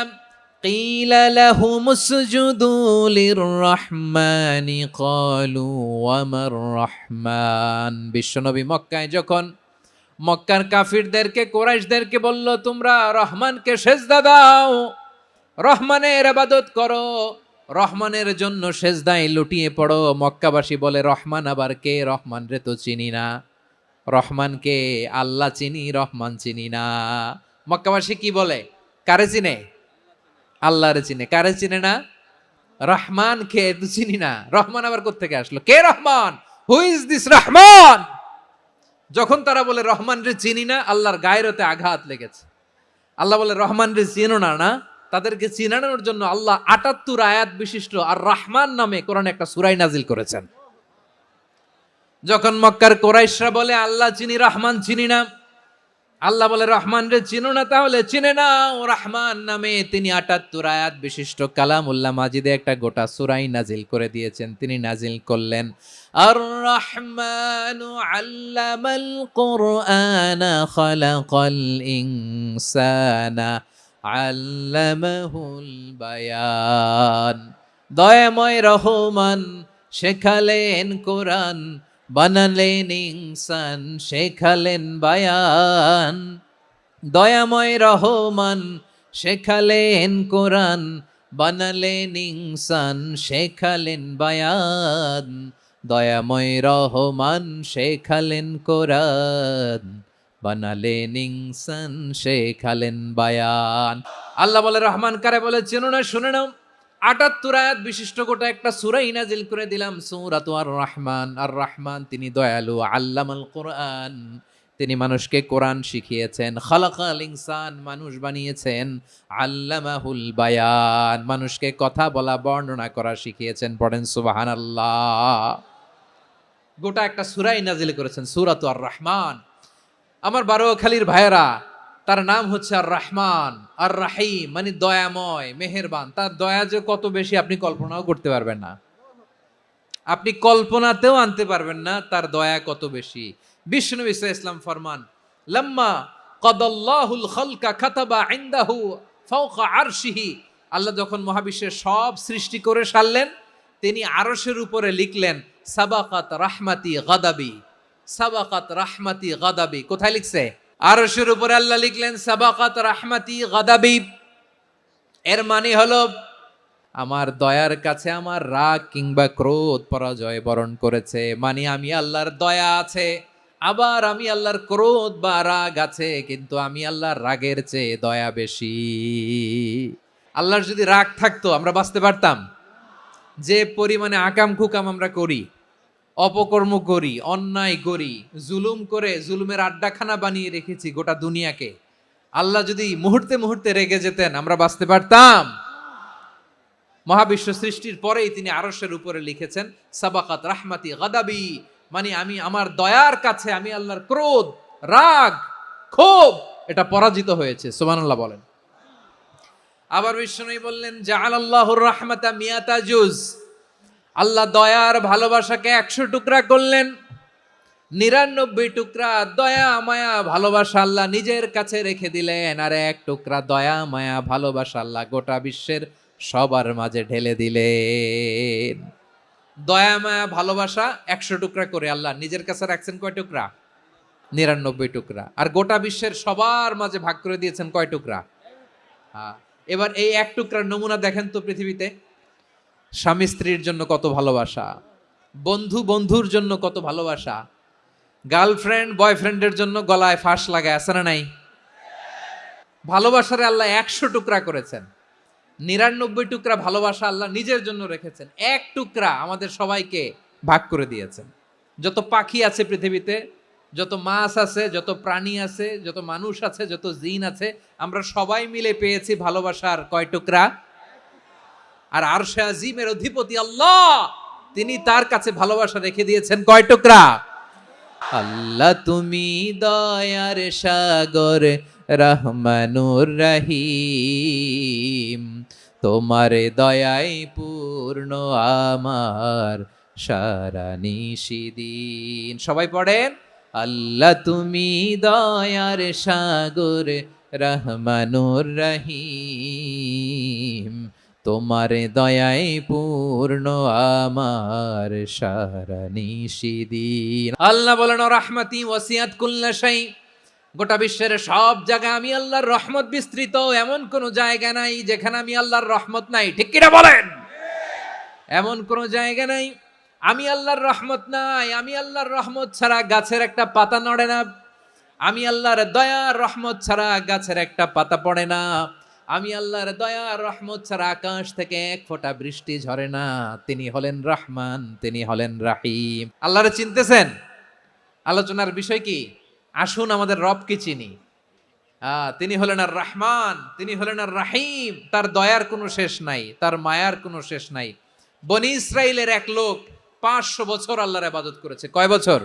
কিলা লাহুমুসজুদু লিররহমানি ক্বালু ওয়ামার রহমান, বিশ্বনবী মক্কায় যখন মক্কার কাফিরদেরকে, কুরাইশদেরকে বলল তোমরা রহমানকে সেজদা দাও, রহমানের ইবাদত করো, রহমানের জন্য সেজদায় লুটিয়ে পড়ো, মক্কাবাসী বলে রহমান আবার কে? রহমান রে তো চিনি না। রহমানকে আল্লাহ চিনি, রহমান চিনি না। মক্কাবাসী কি বলে? কারে চিনে? আল্লাহরে চিনে। কারে চিনে না? রহমান কে তো চিনি না। রহমান আবার কোত্থেকে আসলো? কে Rahman? Who is this Rahman? যখন তারা বলে রহমান রে চিনি না, আল্লাহর গায়রতে আঘাত লেগেছে। আল্লাহ বলে রহমান রে চিনো না, না? তাদেরকে চিনানোর জন্য আল্লাহ ৭৮ আয়াত বিশিষ্ট আর রহমান নামে কোরআনে একটা সূরা নাজিল করেছেন। যখন মক্কার কুরাইশরা বলে আল্লাহ চিনি, রহমান চিনি না, আল্লাহ বলে রহমান রে চিনো না, তাহলে চিনে নাও রহমান নামে তিনি ৭৮ আয়াত বিশিষ্ট কালামুল্লাহ মাজিদে একটা গোটা সূরাই নাজিল করে দিয়েছেন। তিনি নাজিল করলেন আর রহমানু আল্লামাল কুরআনা খালাকাল ইনসানা আল্লামাহুল বায়ান। দয়াময় রহমান শেখালেন কোরআন, বানালেন ইনসান, শেখালেন বায়ান। দয়াময় রহমান শেখালেন কোরআন, বানালেন ইনসান, শেখালেন বায়ান। দয়াময় রহমান শেখালেন কোরআন, বানালেন ইনসান, শেখালেন বায়ান। আল্লাহ বলে রহমান কারে বলে চেনো না? শুনে নাও, ৭৮ আয়াত বিশিষ্ট গোটা একটা সূরাই নাজিল করে দিলাম, সূরাতু আর রহমান। আর রহমান তিনি দয়ালু, আল্লামাল কোরআন, তিনি মানুষকে কোরআন শিখিয়েছেন। খালাকাল ইনসান, মানুষ বানিয়েছেন। আল্লামাহুল বায়ান, মানুষকে কথা বলা, বর্ণনা করা শিখিয়েছেন। পড়েন সুবহানাল্লাহ। গোটা একটা সূরাই নাজিল করেছেন, সূরাতু আর রহমান। আমার বারোয়াখালীর ভাইয়েরা, তার নাম হচ্ছে আর রহমান আর রাহিম, মানে দয়াময়, মেহেরবান। তার দয়া যে কত বেশি আপনি কল্পনাও করতে পারবেন না, আপনি কল্পনাতেও আনতে পারবেন না তার দয়া কত বেশি। বিশ্বনবী সাল্লাল্লাহু আলাইহি ওয়াসাল্লাম ফরমান, লাম্মা কাদাল্লাহুল খালকা কাতাবা ইনদাহু ফাওকা আরশিহি, আল্লাহ যখন মহাবিশ্বের সব সৃষ্টি করে সারলেন, তিনি আরশের উপরে লিখলেন সাবাকাত রাহমাতি গাদাবি, সাবাকাত রাহমাতি গাদাবি। কোথায় লিখছে? আরশের উপরে আল্লাহ লিখলেন সাবাকাত রাহমাতি গাদাবি। এর মানে হলো আমার দয়ার কাছে আমার রাগ কিংবা ক্রোধ পরাজয় বরণ করেছে। মানে আমি আল্লাহর দয়া আছে, আবার আমি আল্লাহর ক্রোধ বা রাগ আছে, কিন্তু আমি আল্লাহর রাগের চেয়ে দয়া বেশি। আল্লাহর যদি রাগ থাকতো আমরা বাঁচতে পারতাম? যে পরিমাণে আকাম কুকাম আমরা করি, অপকর্ম করি, অন্যায় করি, জুলুম করে জুলুমের আড্ডাখানা বানিয়ে রেখেছি গোটা দুনিয়াকে, আল্লাহ যদি মুহূর্তে মুহূর্তে রেগে যেতেন আমরা বাঁচতে পারতাম? মহাবিশ্ব সৃষ্টির পরেই তিনি আরশের উপরে লিখেছেন সাবাকাত রাহমাতি গাদাবি, মানে আমি আমার দয়ার কাছে আমি আল্লাহর ক্রোধ, রাগ, ক্ষোভ এটা পরাজিত হয়েছে। সুবহানাল্লাহ বলেন। আবার বিষ্ণু বললেন জাআলাল্লাহুর রাহমাতা মিয়াতা জুজ, আল্লাহ দয়ার ভালোবাসাকে ১০০ টুকরা করলেন। ৯৯ টুকরা দয়া মায়া ভালোবাসা আল্লাহ নিজের কাছে রেখে দিলেন, আর ১ টুকরা দয়া মায়া ভালোবাসা আল্লাহ গোটা বিশ্বের সবার মাঝে ঢেলে দিলেন। দয়া মায়া ভালোবাসা ১০০ টুকরা করে আল্লাহ নিজের কাছে রাখছেন কয় টুকরা? ৯৯ টুকরা। আর গোটা বিশ্বের সবার মাঝে ভাগ করে দিয়েছেন কয় টুকরা? হ্যাঁ। এবার এই ১ টুকরার নমুনা দেখেন তো পৃথিবীতে। স্বামী স্ত্রীর জন্য কত ভালোবাসা, বন্ধু বন্ধুর জন্য কত ভালোবাসা, গার্লফ্রেন্ড বয়ফ্রেন্ডের জন্য গলায় ফাঁস লাগায়, আছে না নাই? ভালোবাসারে আল্লাহ ১০০ টুকরা করেছেন। ৯৯ টুকরা ভালোবাসা আল্লাহ নিজের জন্য রেখেছেন, ১ টুকরা আমাদের সবাইকে ভাগ করে দিয়েছেন। যত পাখি আছে পৃথিবীতে, যত মাছ আছে, যত প্রাণী আছে, যত মানুষ আছে, যত জিন আছে, আমরা সবাই মিলে পেয়েছি ভালোবাসার কয় টুকরা? আর আরশে আজিমের অধিপতি আল্লাহ, তিনি তার কাছে ভালোবাসা রেখে দিয়েছেন কয় টুকরা? আল্লাহ তুমি দয়ার সাগর রহমানুর রহিম, তোমার দয়াই পূর্ণ আমার সারা নিশিদিন। সবাই পড়েন, আল্লাহ তুমি দয়ার সাগর রহমানুর রহিম, তোমার দয়ায় পূর্ণ আমার সারা নিশিদিন। আল্লাহ বলেন রাহমাতি ওয়াসিয়াত কুল্লা শাই, গোটা বিশ্বের সব জায়গায় আমি আল্লাহর রহমত বিস্তৃত, এমন কোন জায়গা নাই যেখানে আমি আল্লাহর রহমত নাই। ঠিক কিনা বলেন? এমন কোন জায়গা নাই আমি আল্লাহর রহমত নাই। আমি আল্লাহর রহমত ছাড়া গাছের একটা পাতা নড়ে না। আমি আল্লাহর দয়া রহমত ছাড়া গাছের একটা পাতা পড়ে না। আমি আল্লাহর দয়া রহমত ছাড়া আকাশ থেকে এক ফোঁটা বৃষ্টি ঝরে না। তিনি হলেন রহমান, তিনি হলেন রাহিম। আল্লাহরে চিনতেছেন? আলোচনার বিষয় কি? আসুন আমাদের রবকে চিনি। তিনি হলেন আর রহমান, তিনি হলেন আর রাহিম। তার দয়ার কোনো শেষ নাই, তার মায়ার কোনো শেষ নাই। বনি ইসরাইলের এক লোক 500 বছর আল্লাহর ইবাদত করেছে। কয় বছর?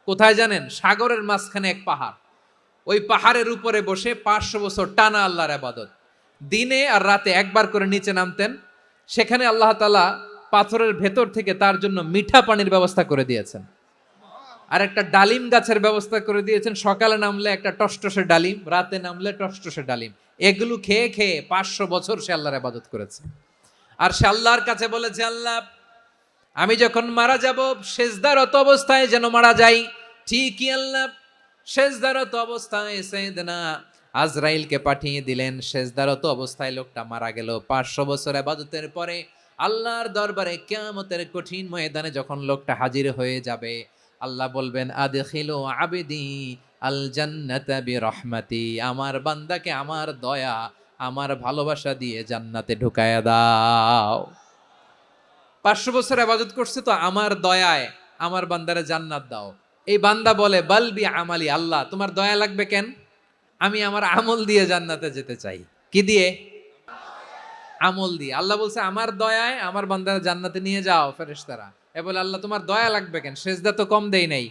কোথায় জানেন? সাগরের মাঝখানে এক পাহাড়। ওই পাহাড়ের উপরে বসে 500 বছর টানা আল্লাহর ইবাদত। দিনে আর রাতে একবার করে নিচে নামতেন। সেখানে আল্লাহ তাআলা পাথরের ভেতর থেকে তার জন্য মিঠা পানির ব্যবস্থা করে দিয়েছেন। আর একটা ডালিম গাছের ব্যবস্থা করে দিয়েছেন। সকালে নামলে একটা টসটসে ডালিম, রাতে নামলে টসটসে ডালিম। এগুলো খেয়ে খেয়ে 500 বছর সে আল্লাহর ইবাদত করেছে। আর সে আল্লাহর কাছে বলেছে, আল্লাহ আমি যখন মারা যাব সেজদারত অবস্থায় যেন মারা যাই। ঠিকই আল্লাহ সেজদারত অবস্থায় সাইয়েদনা আজরাইলকে পাঠিয়ে দিলেন। সেজদারত অবস্থায় লোকটা মারা গেল। 500 বছর ইবাদতের পরে আল্লাহর দরবারে কিয়ামতের কঠিন ময়দানে যখন লোকটা হাজির হয়ে যাবে, আল্লাহ বলবেন আদখিলু আবদি আল জান্নাতা বিরহমাতি, আমার বান্দাকে আমার দয়া, আমার ভালোবাসা দিয়ে জান্নাতে ঢুকায়া দাও। 500 বছর ইবাদত করছে তো আমার দয়ায় আমার বান্দারে জান্নাত দাও। এই বান্দা বলে বালবি আমালি, আল্লাহ তোমার দয়া লাগবে কেন? আমি আমার আমল দিয়ে জান্নাতে যেতে চাই। কি দিয়ে? আমল দিয়ে। আল্লাহ বলছে আমার দয়ায় আমার বান্দারে জান্নাতে নিয়ে যাও ফেরেশতারা। এ বলে আল্লাহ তোমার দয়া লাগবে কেন? সেজদা তো কম দেই নাই,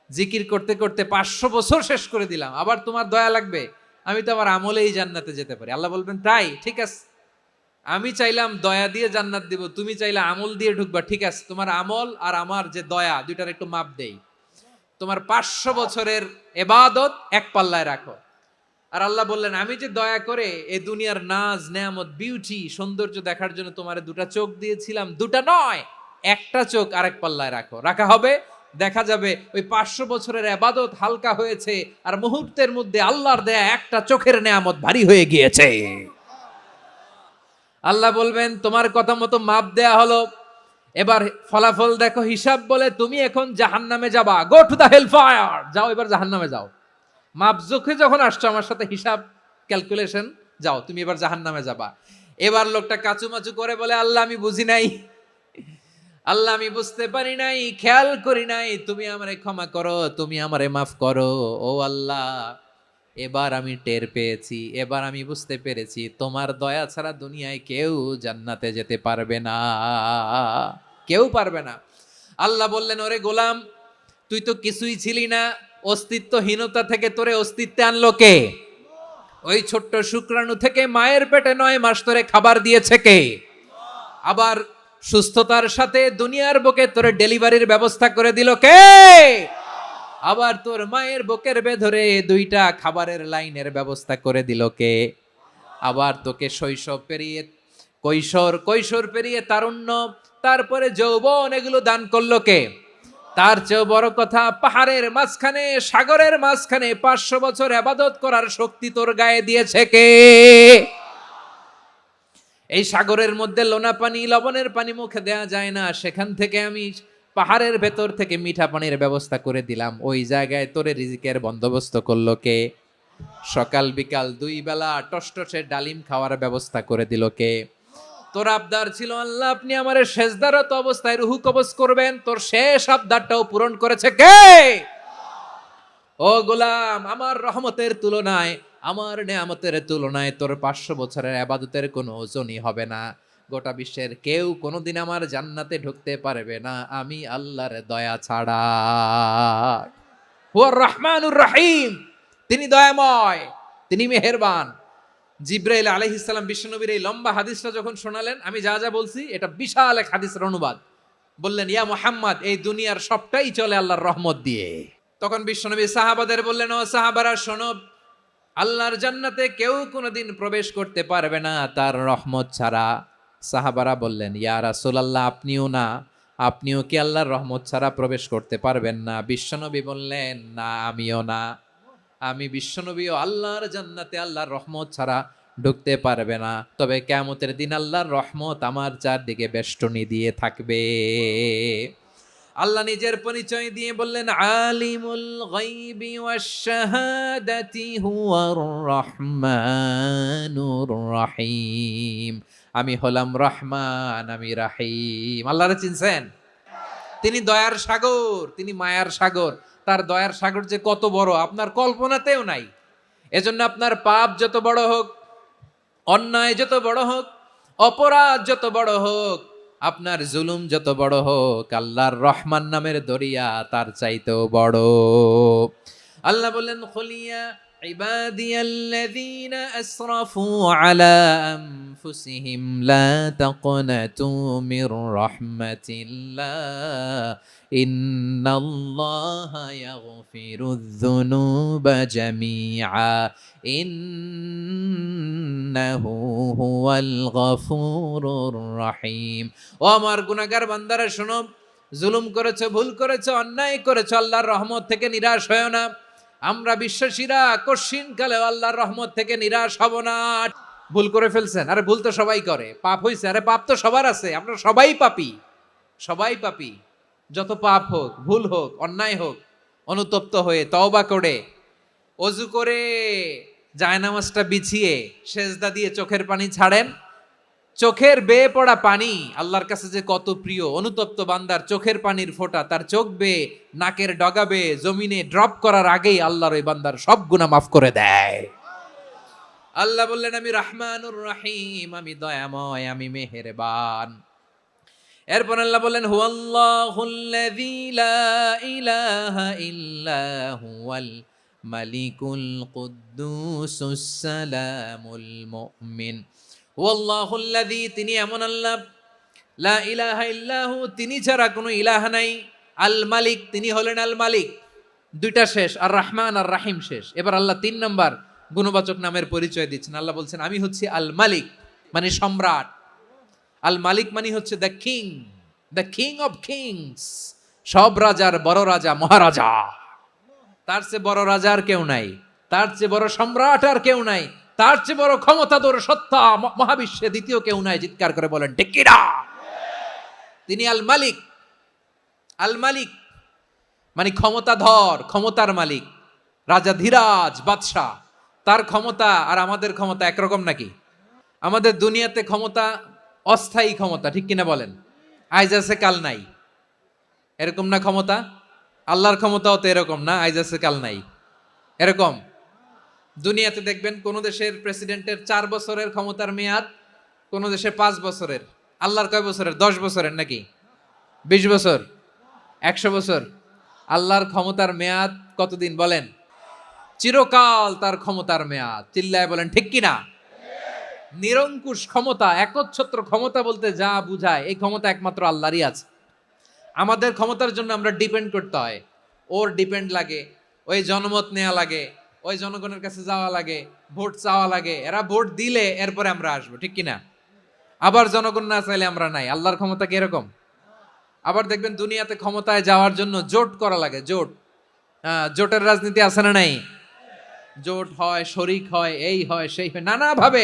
জিকির করতে করতে 500 বছর শেষ করে দিলাম, আবার তোমার দয়া লাগবে? আমি তো আমার আমলেই জান্নাতে যেতে পারি। আল্লাহ বলবেন তাই, ঠিক আছে, আমি চাইলাম দয়া দিয়ে জান্নাত দিব, তুমি চাইলে আমল দিয়ে ঢুকবা, ঠিক আছে, তোমার আমল আর আমার যে দয়া দুইটার একটু মাপ দেই। তোমার 500 বছরের ইবাদত এক পাল্লায় রাখো। আর আল্লাহ বললেন আমি যে দয়া করে এই দুনিয়ার নাজ নেয়ামত বিউটি সৌন্দর্য দেখার জন্য তোমারে দুটা চোখ দিয়েছিলাম, দুটা নয় একটা চোখ আরেক পাল্লায় রাখো। রাখা হবে, দেখা যাবে ওই 500 বছরের ইবাদত হালকা হয়েছে আর মুহূর্তের মধ্যে আল্লাহর দেয়া একটা চোখের নেয়ামত ভারী হয়ে গিয়েছে। আল্লাহ বলবেন তোমার কথা মতো মাপ দেয়া হলো, এবার ফলাফল দেখো, হিসাব বলে তুমি এখন জাহান্নামে যাবা। Go to the hell fire, যাও এবার জাহান্নামে যাও। মাপ জোখে যখন আসছো আমার সাথে হিসাব ক্যালকুলেশন, যাও তুমি এবার জাহান্নামে যাবা। এবার লোকটা কাচুমাচু করে বলে আল্লাহ আমি বুঝি নাই, আল্লাহ আমি বুঝতে পারি নাই, খেয়াল করি নাই, তুমি আমারে ক্ষমা করো, তুমি আমারে মাফ করো। ও আল্লাহ এবার আমি টের পেয়েছি, এবার আমি বুঝতে পেরেছি তোমার দয়া ছাড়া দুনিয়ায় কেউ জান্নাতে যেতে পারবে না, কেউ পারবে না। আল্লাহ বললেন ওরে গোলাম তুই তো কিছুই ছিলি না, অস্তিত্বহীনতা থেকে তোরে অস্তিত্বে আনলো কে? ওই ছোট্ট শুক্রাণু থেকে মায়ের পেটে 9 মাস ধরে খাবার দিয়েছে কে? আবার সুস্থতার সাথে দুনিয়ার বুকে তোরে ডেলিভারির ব্যবস্থা করে দিল কে? আবার তোর মায়ের বুকের ভেতরে 2টা খাবারের লাইনের ব্যবস্থা করে দিল কে? আবার তোকে শৈশব পেরিয়ে কৈশোর পেরিয়ে তারুণ্য, তারপরে যৌবন, এগুলো দান করলো কে? তার চেয়েও বড় কথা, পাহাড়ের মাঝখানে সাগরের মাঝখানে 500 বছর ইবাদত করার শক্তি তোর গায়ে দিয়েছে কে? এই সাগরের মধ্যে লোনা পানি, লবণের পানি মুখে দেয়া যায় না, সেখান থেকে আমি পাহাড়ের ভেতর থেকে মিঠা পানির ব্যবস্থা করে দিলাম। ওই জায়গায় তোরে রিজিকের বন্দোবস্ত করলো কে? সকাল বিকাল 2 বেলা টসটসে ডালিম খাওয়ার ব্যবস্থা করে দিল কে? তোর আবদার ছিল আল্লাহ আপনি আমারে সেজদারত অবস্থায় রুহু কবজ করবেন, তোর শেষ আবদারটাও পূরণ করেছে কে? ও গোলাম আমার রহমতের তুলনায়, আমার নেয়ামতের তুলনায় তোর 500 বছরের ইবাদতের কোনো ওজনই হবে না। গোটা বিশ্বের কেউ কোনোদিন আমার জান্নাতে ঢুকতে পারবে না আমি আল্লাহর দয়া ছাড়া। হুয়ার রহমানুর রহিম, তিনি দয়াময়, তিনি মেহেরবান। জিব্রাইল আলাইহিস সালাম বিশ্বনবীর এই লম্বা হাদিসটা যখন শোনালেন, আমি যা যা বলছি এটা বিশাল এক হাদিসের অনুবাদ, বললেন, ইয়া মুহাম্মদ, এই দুনিয়ার সবটাই চলে আল্লাহর রহমত দিয়ে। তখন বিশ্বনবী সাহাবাদের বললেন, ও সাহাবারা শোনো, আল্লাহর জান্নাতে কেউ কোনোদিন প্রবেশ করতে পারবে না তার রহমত ছাড়া। সাহাবারা বললেন, ইয়া রাসূলুল্লাহ, আপনিও না? আপনিও কি আল্লাহর রহমত ছাড়া প্রবেশ করতে পারবেন না? বিশ্বনবী বললেন, না, আমিও না। আমি বিশ্বনবীও আল্লাহর জান্নাতে আল্লাহর রহমত ছাড়া ঢুকতে পারবে না, তবে কিয়ামতের দিন আল্লাহর রহমত আমার চারদিকে বেষ্টনী দিয়ে থাকবে। আল্লাহ নিজের পরিচয় দিয়ে বললেন, আলিমুল গায়বি ওয়াশ শাহাদাতি হুয়ার রহমানুর রহিম। আমি হলাম রহমান, আমি রাহিম। আল্লাহরে চিনছেন? তিনি দয়ার সাগর, তিনি মায়ার সাগর। তার দয়ার সাগর যে কত বড় আপনার কল্পনাতেও নাই। এজন্য আপনার পাপ যত বড় হোক, অন্যায় যত বড় হোক, অপরাধ যত বড় হোক, আপনার জুলুম যত বড় হোক, আল্লাহর রহমান নামের দরিয়া তার চাইতেও বড়। আল্লাহ বললেন, খুলিয়া ইবাদিয়াল্লাযীনা আসরাফু আলা আনফুসিহিম লা তাকনাতু মির রাহমাতিল্লাহ ইন্নাল্লাহা ইয়াগফিরুয যুনুবা জামিআ ইন্নাহু হুয়াল গফুরুর রহিম। ও আমার গুনাহগার বান্দারা শোনো, জুলুম করেছো, ভুল করেছো, অন্যায় করেছো, আল্লাহর রহমত থেকে নিরাশ হয়ো না। আমরা বিশ্বাসীরা কশিনকালে আল্লাহর রহমত থেকে নিরাশ হব না। ভুল করে ফেলছেন, আরে ভুল তো সবাই করে। পাপ হইছে, আরে পাপ তো সবার আছে। আমরা সবাই পাপী, সবাই পাপী। যত পাপ হোক, ভুল হোক, অন্যায় হোক, অনুতপ্ত হয়ে তওবা করে, অজু করে, জায়নামাজটা বিছিয়ে সেজদা দিয়ে চোখের পানি ছাড়েন। চোখের বেয়ে পড়া পানি আল্লাহর কাছে যে কত প্রিয়। অনুতপ্ত বান্দার চোখের পানির ফোঁটা তার চোখ বেয়ে, নাকের ডগা বেয়ে জমিনে ড্রপ করার আগেই আল্লাহর ওই বান্দার সব গুনাহ মাফ করে দেয়। আল্লাহ বললেন, আমি রহমানুর রহিম, আমি দয়াময়, আমি মেহেরবান। এরপর আল্লাহ বললেন, হুয়াল্লাহুল্লাযী লা ইলাহা ইল্লা হুয়াল মালিকুল কুদ্দুসুস সালামুল মুমিন। হুয়াল্লাহুল্লাযী, তিনি এমন আল্লাহ, লা ইলাহা ইল্লাহু, তিনি ছাড়া কোনো ইলাহ নাই। আল মালিক, তিনি হলেন আল মালিক। দুইটা শেষ, আর রহমান আর রাহিম শেষ। এবার আল্লাহ 3 নম্বর গুণবাচক নামের পরিচয় দিচ্ছেন। আল্লাহ বলছেন, আমি হচ্ছি আল মালিক, মানে সম্রাট। আল মালিক মানে হচ্ছে দ্য কিং অফ কিংস, সব রাজার বড় রাজা, মহারাজা। তার চেয়ে বড় রাজা আর কেউ নাই, তার চেয়ে বড় সম্রাট আর কেউ নাই, তার চেয়ে বড় ক্ষমতাধর সত্তা মহাবিশ্বে দ্বিতীয় কেউ নাই। চিৎকার করে বলেন ঠিক কিনা? তিনি আল মালিক। আল মালিক মানে ক্ষমতাধর, ক্ষমতার মালিক, রাজা ধীরাজ বাদশাহ। তার ক্ষমতা আর আমাদের ক্ষমতা একরকম নাকি? আমাদের দুনিয়াতে ক্ষমতা অস্থায়ী ক্ষমতা, ঠিক কিনা বলেন? আইজ আছে কাল নাই, এরকম না ক্ষমতা? আল্লাহর ক্ষমতাও তো এরকম না, আইজ আছে কাল নাই এরকম। দুনিয়াতে দেখবেন কোন দেশের প্রেসিডেন্টের 4 বছরের ক্ষমতার মেয়াদ, কোন দেশে 5 বছরের। আল্লাহর কয় বছরের? 10 বছরের নাকি 20 বছর, 100 বছর? আল্লাহর ক্ষমতার মেয়াদ কতদিন বলেন? চিরকাল তার ক্ষমতার মেয়াদ। চিল্লায় বলেন ঠিক কিনা? নিরঙ্কুশ ক্ষমতা, একচ্ছত্র ক্ষমতা বলতে যা বুঝায়, এই ক্ষমতা একমাত্র আল্লাহরই আছে। আমাদের ক্ষমতার জন্য আমরা ডিপেন্ড করতে হয়, ওর ডিপেন্ড লাগে, ওই জনমত নেওয়া লাগে, ওই জনগণের কাছে যাওয়া লাগে, ভোট চাওয়া লাগে, এরা ভোট দিলে এরপরে আমরা আসবো, ঠিক কিনা? আবার জনগণ না চাইলে আমরা নাই। আল্লাহর ক্ষমতা কি এরকম? আবার দেখবেন দুনিয়াতে ক্ষমতায় যাওয়ার জন্য জোট করা লাগে, জোট। জোটের রাজনীতি আছে না নাই? জোট হয়, শরিক হয়, এই হয়, সেই হয়, নানাভাবে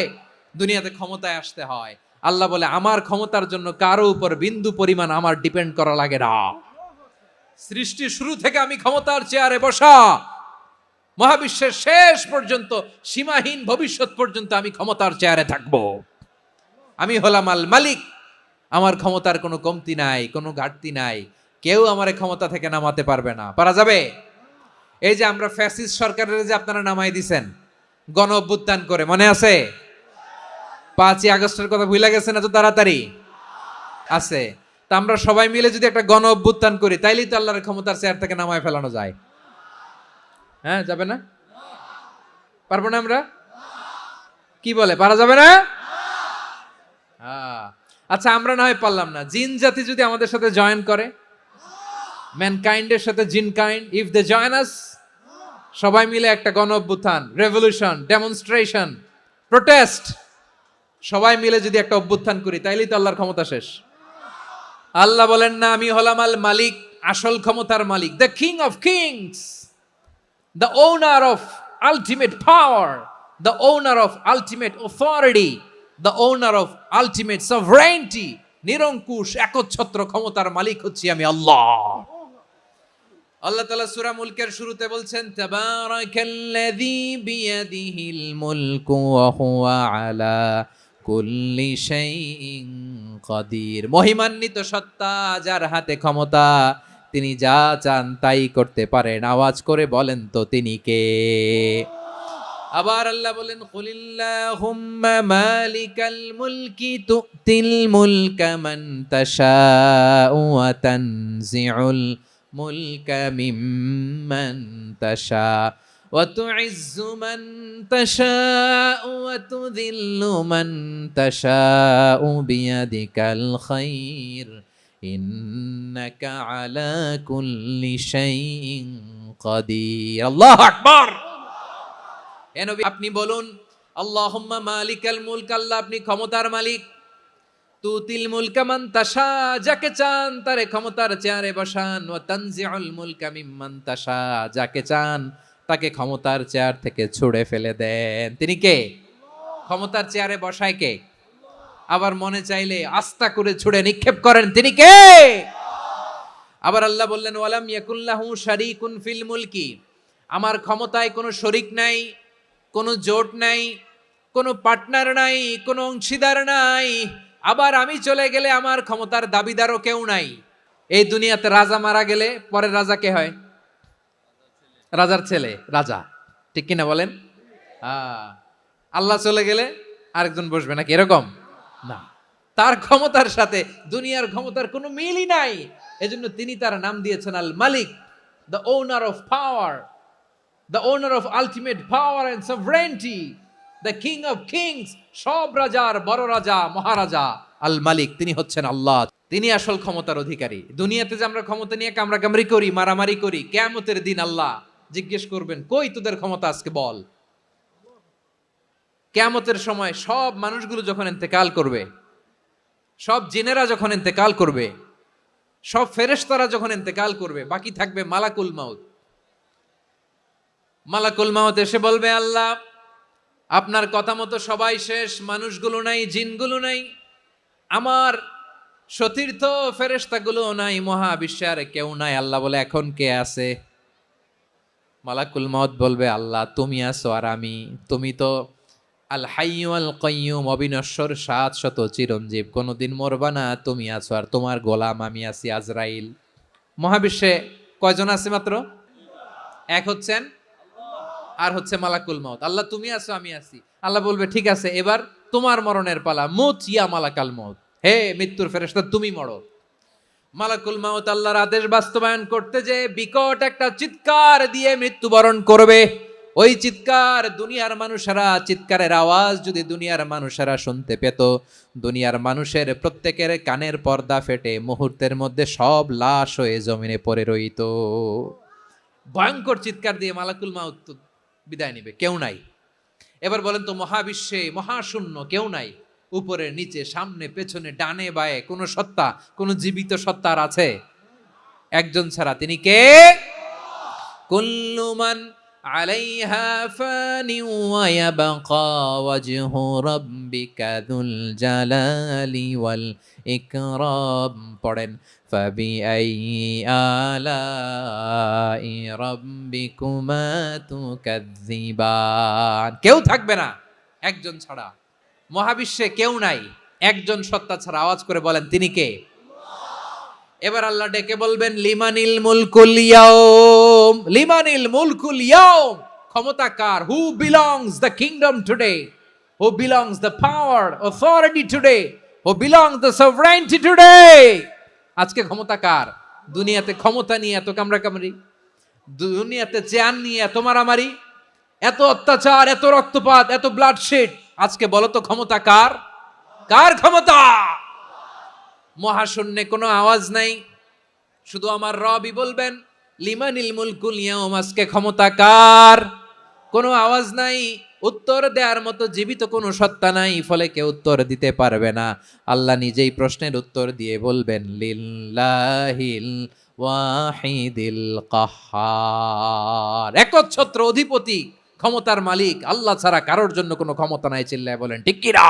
দুনিয়াতে ক্ষমতায় আসতে হয়। আল্লাহ বলে, আমার ক্ষমতার জন্য কারো উপর বিন্দু পরিমাণ আমার ডিপেন্ড করা লাগে না। সৃষ্টির শুরু থেকে আমি ক্ষমতার চেয়ারে বসা, মহাবিশ্বের শেষ পর্যন্ত, সীমাহীন ভবিষ্যৎ পর্যন্ত আমি ক্ষমতার চেয়ারে থাকব। আমি হলাম আল মালিক। আমার ক্ষমতার কোনো কমতি নাই, কোনো ঘাটতি নাই। কেউ আমার ক্ষমতা থেকে নামাতে পারবে না। পারা যাবে? এই যে আমরা ফ্যাসিস্ট সরকারের যে আপনারা নামাই দিছেন গণ অভ্যুত্থান করে, মনে আছে? 5ই আগস্টের কথা ভুলে গেছেন এত তাড়াতাড়ি? আছে। তা আমরা সবাই মিলে যদি একটা গণ অভ্যুত্থান করি, তাইলেই তো আল্লাহর ক্ষমতার চেয়ার থেকে নামায় ফেলানো যায়। হ্যাঁ, যাবে না? পারবো না আমরা? কি বলে, পারা যাবে না? আচ্ছা, আমরা না হয় পারলাম না, জিন জাতি যদি আমাদের সাথে জয়েন করে, ম্যানকাইন্ডের সাথে জিনকাইন্ড, ইফ দে জয়েন আস, সবাই মিলে একটা গণ অভ্যুত্থান, রেভলিউশন, ডেমনস্ট্রেশন, প্রোটেস্ট, সবাই মিলে যদি একটা অভ্যুত্থান করি, তাইলেই তো আল্লাহর ক্ষমতা শেষ। আল্লাহ বলেন না, আমি হলাম আল মালিক, আসল ক্ষমতার মালিক, the king of kings, the owner of ultimate power, the owner of ultimate authority, the owner of ultimate sovereignty. নিরঙ্কুশ একচ্ছত্র ক্ষমতার মালিক হচ্ছি আমি আল্লাহ। আল্লাহ তাআলা সূরা মুলকের শুরুতে বলছেন, তাবারাকাল্লাযী বিয়াদিহিল মুলকু ওয়া হুয়া আলা কুল্লি শাইইন কাদির। মহিমান্বিত সত্তা, যার হাতে ক্ষমতা, তিনি যা চান তাই করতে পারেন। আওয়াজ করে বলেন তো তিনি কে? আবার আল্লাহ বলেন, কুলিল্লাহুম্মা মালিকাল মুলকি তুতিল মুলকা মান তাশাউ ওয়া তানজিউল মুলকা মিম্মান তাশা ওয়া তুইজ্জু মান তাশাউ ওয়া তুযিল্লু মান তাশাউ বিয়াদিকাল খায়র ইন্নাকা আলা কুল্লি শাইইন কাদির। আল্লাহু আকবার। এ নবী, আপনি বলুন, আল্লাহুম্মা মালিকাল মুলক, আল্লাহ আপনি ক্ষমতার মালিক, তুতিল মুলকা মান তাশা, যাকে চান তারে ক্ষমতার চেয়ারে বসান, ওয়া তানজিউল মুলকা মিম্মান তাশা, যাকে চান তাকে ক্ষমতার চেয়ার থেকে ছুঁড়ে ফেলে দেন। তিনি কে? ক্ষমতার চেয়ারে বসায় কে? আবার মনে চাইলে আস্তা করে ছুঁড়ে নিক্ষেপ করেন, তিনি কে? আবার আল্লাহ বললেন, ওয়ালাম ইয়াকুল্লাহু শারীকুন ফিল মুলকি, আমার ক্ষমতায় কোনো শরীক নাই, কোনো জোট নাই, কোনো পার্টনার নাই, কোনো অংশীদার নাই। আবার আমি চলে গেলে আমার ক্ষমতার দাবিদারও কেউ নাই। এই দুনিয়াতে রাজা মারা গেলে পরের রাজা কে হয়? রাজার ছেলে রাজা, ঠিক কিনা বলেন? আল্লাহ চলে গেলে আরেকজন বসবে নাকি? এরকম না, তার ক্ষমতার সাথে দুনিয়ার ক্ষমতার কোনো মিলই নাই। এজন্য তিনি তার নাম দিয়েছেন আল মালিক, the owner of power, the owner of ultimate power and sovereignty, the king of kings, সব রাজার বড় রাজা, মহারাজা আল মালিক, তিনি হচ্ছেন আল্লাহ। তিনি আসল ক্ষমতার অধিকারী। দুনিয়াতে যে আমরা ক্ষমতা নিয়ে কামড়াকামড়ি করি, মারামারি করি, কিয়ামতের দিন আল্লাহ জিজ্ঞেস করবেন, কই তোদের ক্ষমতা, আজকে বল। কিয়ামতের সময় সব মানুষগুলো যখন ইন্তেকাল করবে, সব জিনেরা যখন ইন্তেকাল করবে, সব ফেরেশতারা যখন ইন্তেকাল করবে, বাকি থাকবে মালাকুল মাউত। মালাকুল মাউত এসে বলবে, আল্লাহ আপনার কথা মতো সবাই শেষ, মানুষগুলো নাই, জিনগুলো নাই, আমার সতীর্থ ফেরেশতাগুলো নাই, মহাবিশ্বে আর কেউ নাই। আল্লাহ বলে, এখন কে আছে? মালাকুল মাউত বলবে, আল্লাহ তুমি আছো আর আমি। তুমি তো আল হাইয়্যু আল কাইয়্যুম, অবিনশ্বর, শাশ্বত, চিরঞ্জীব, কোনোদিন মরবা না, তুমি আছো আর তোমার গোলাম আমি আছি আজরাইল। মহাবিশ্বে কয়জন আছে? মাত্র এক হচ্ছেন, আর হচ্ছে মালাকুল মাউত। আল্লাহ তুমি আছো আমি আছি। আল্লাহ বলবে, ঠিক আছে, এবার তোমার মরণের পালা, মুত ইয়া মালাকাল মাউত, হে মৃত্যুর ফেরেশতা তুমি মরো। মালাকুল মাউত আল্লাহর আদেশ বাস্তবায়ন করতে যে বিকট একটা চিৎকার দিয়ে মৃত্যুবরণ করবে। ওই চিৎকার দুনিয়ার মানুষেরা, চিৎকারের আওয়াজ যদি দুনিয়ার মানুষেরা শুনতে পেত, দুনিয়ার মানুষের প্রত্যেকের কানের পর্দা ফেটে মুহূর্তের মধ্যে সব লাশ হয়ে জমিনে পড়ে রইত। ভয়ঙ্কর চিৎকার দিয়ে মালাকুল মাউত বিদায় নিবে, কেউ নাই। এবার বলেন তো, মহাবিশ্বে মহাশূন্য, কেউ নাই, উপরে নিচে সামনে পেছনে ডানে বায়ে কোন সত্তা, কোন জীবিত সত্তার আছে? একজন ছাড়া, তিনি কে? কুল্লু মান আলাইহা ফানি ওয়া ইয়াবকা ওয়াজহু রাব্বিকা যুল জালালি ওয়াল ইকরাম। পড়েন, ফাবিআইয়ি আলাই রাব্বিকুমা তুকাযযিবান। কেউ থাকবে না একজন ছাড়া, মহাবিশ্বে কেউ নাই, একজন সত্তা ছাড়া। আওয়াজ করে বলেন, তিনি কে? এবার আল্লাহ ডেকে বলবেন, লিমানিল মুলকুল ইয়াউম, লিমানিল মুলকুল ইয়াউম, ক্ষমতা কার? Who belongs the kingdom today, who belongs the power authority today, who belongs the sovereignty today. আজকে ক্ষমতা কার? দুনিয়াতে ক্ষমতা নিয়ে এত কামড়াকামড়ি, দুনিয়াতে চেয়ার নিয়ে এত মারামারি, এত অত্যাচার, এত রক্তপাত, এত ব্লাডশেড, আজকে বলো তো ক্ষমতা কার? কার ক্ষমতা? মহাশূন্যে কোনো আওয়াজ নাই, শুধু আমার রবই বলবেন লিমানিল মুলকুল ইয়াউম, আজকে ক্ষমতা কার? কোনো আওয়াজ নাই, উত্তর দেওয়ার মতো জীবিত কোনো সত্তা নাই, ফলে কেউ উত্তর দিতে পারবে না। আল্লাহ নিজেই প্রশ্নের উত্তর দিয়ে বলবেন লিল্লাহিল ওয়াহিদিল কাহ্হার, একচ্ছত্র অধিপতি ক্ষমতার মালিক আল্লাহ ছাড়া কারোর জন্য কোনো ক্ষমতা নাই। চিল্লায় বলেন ঠিক কি না?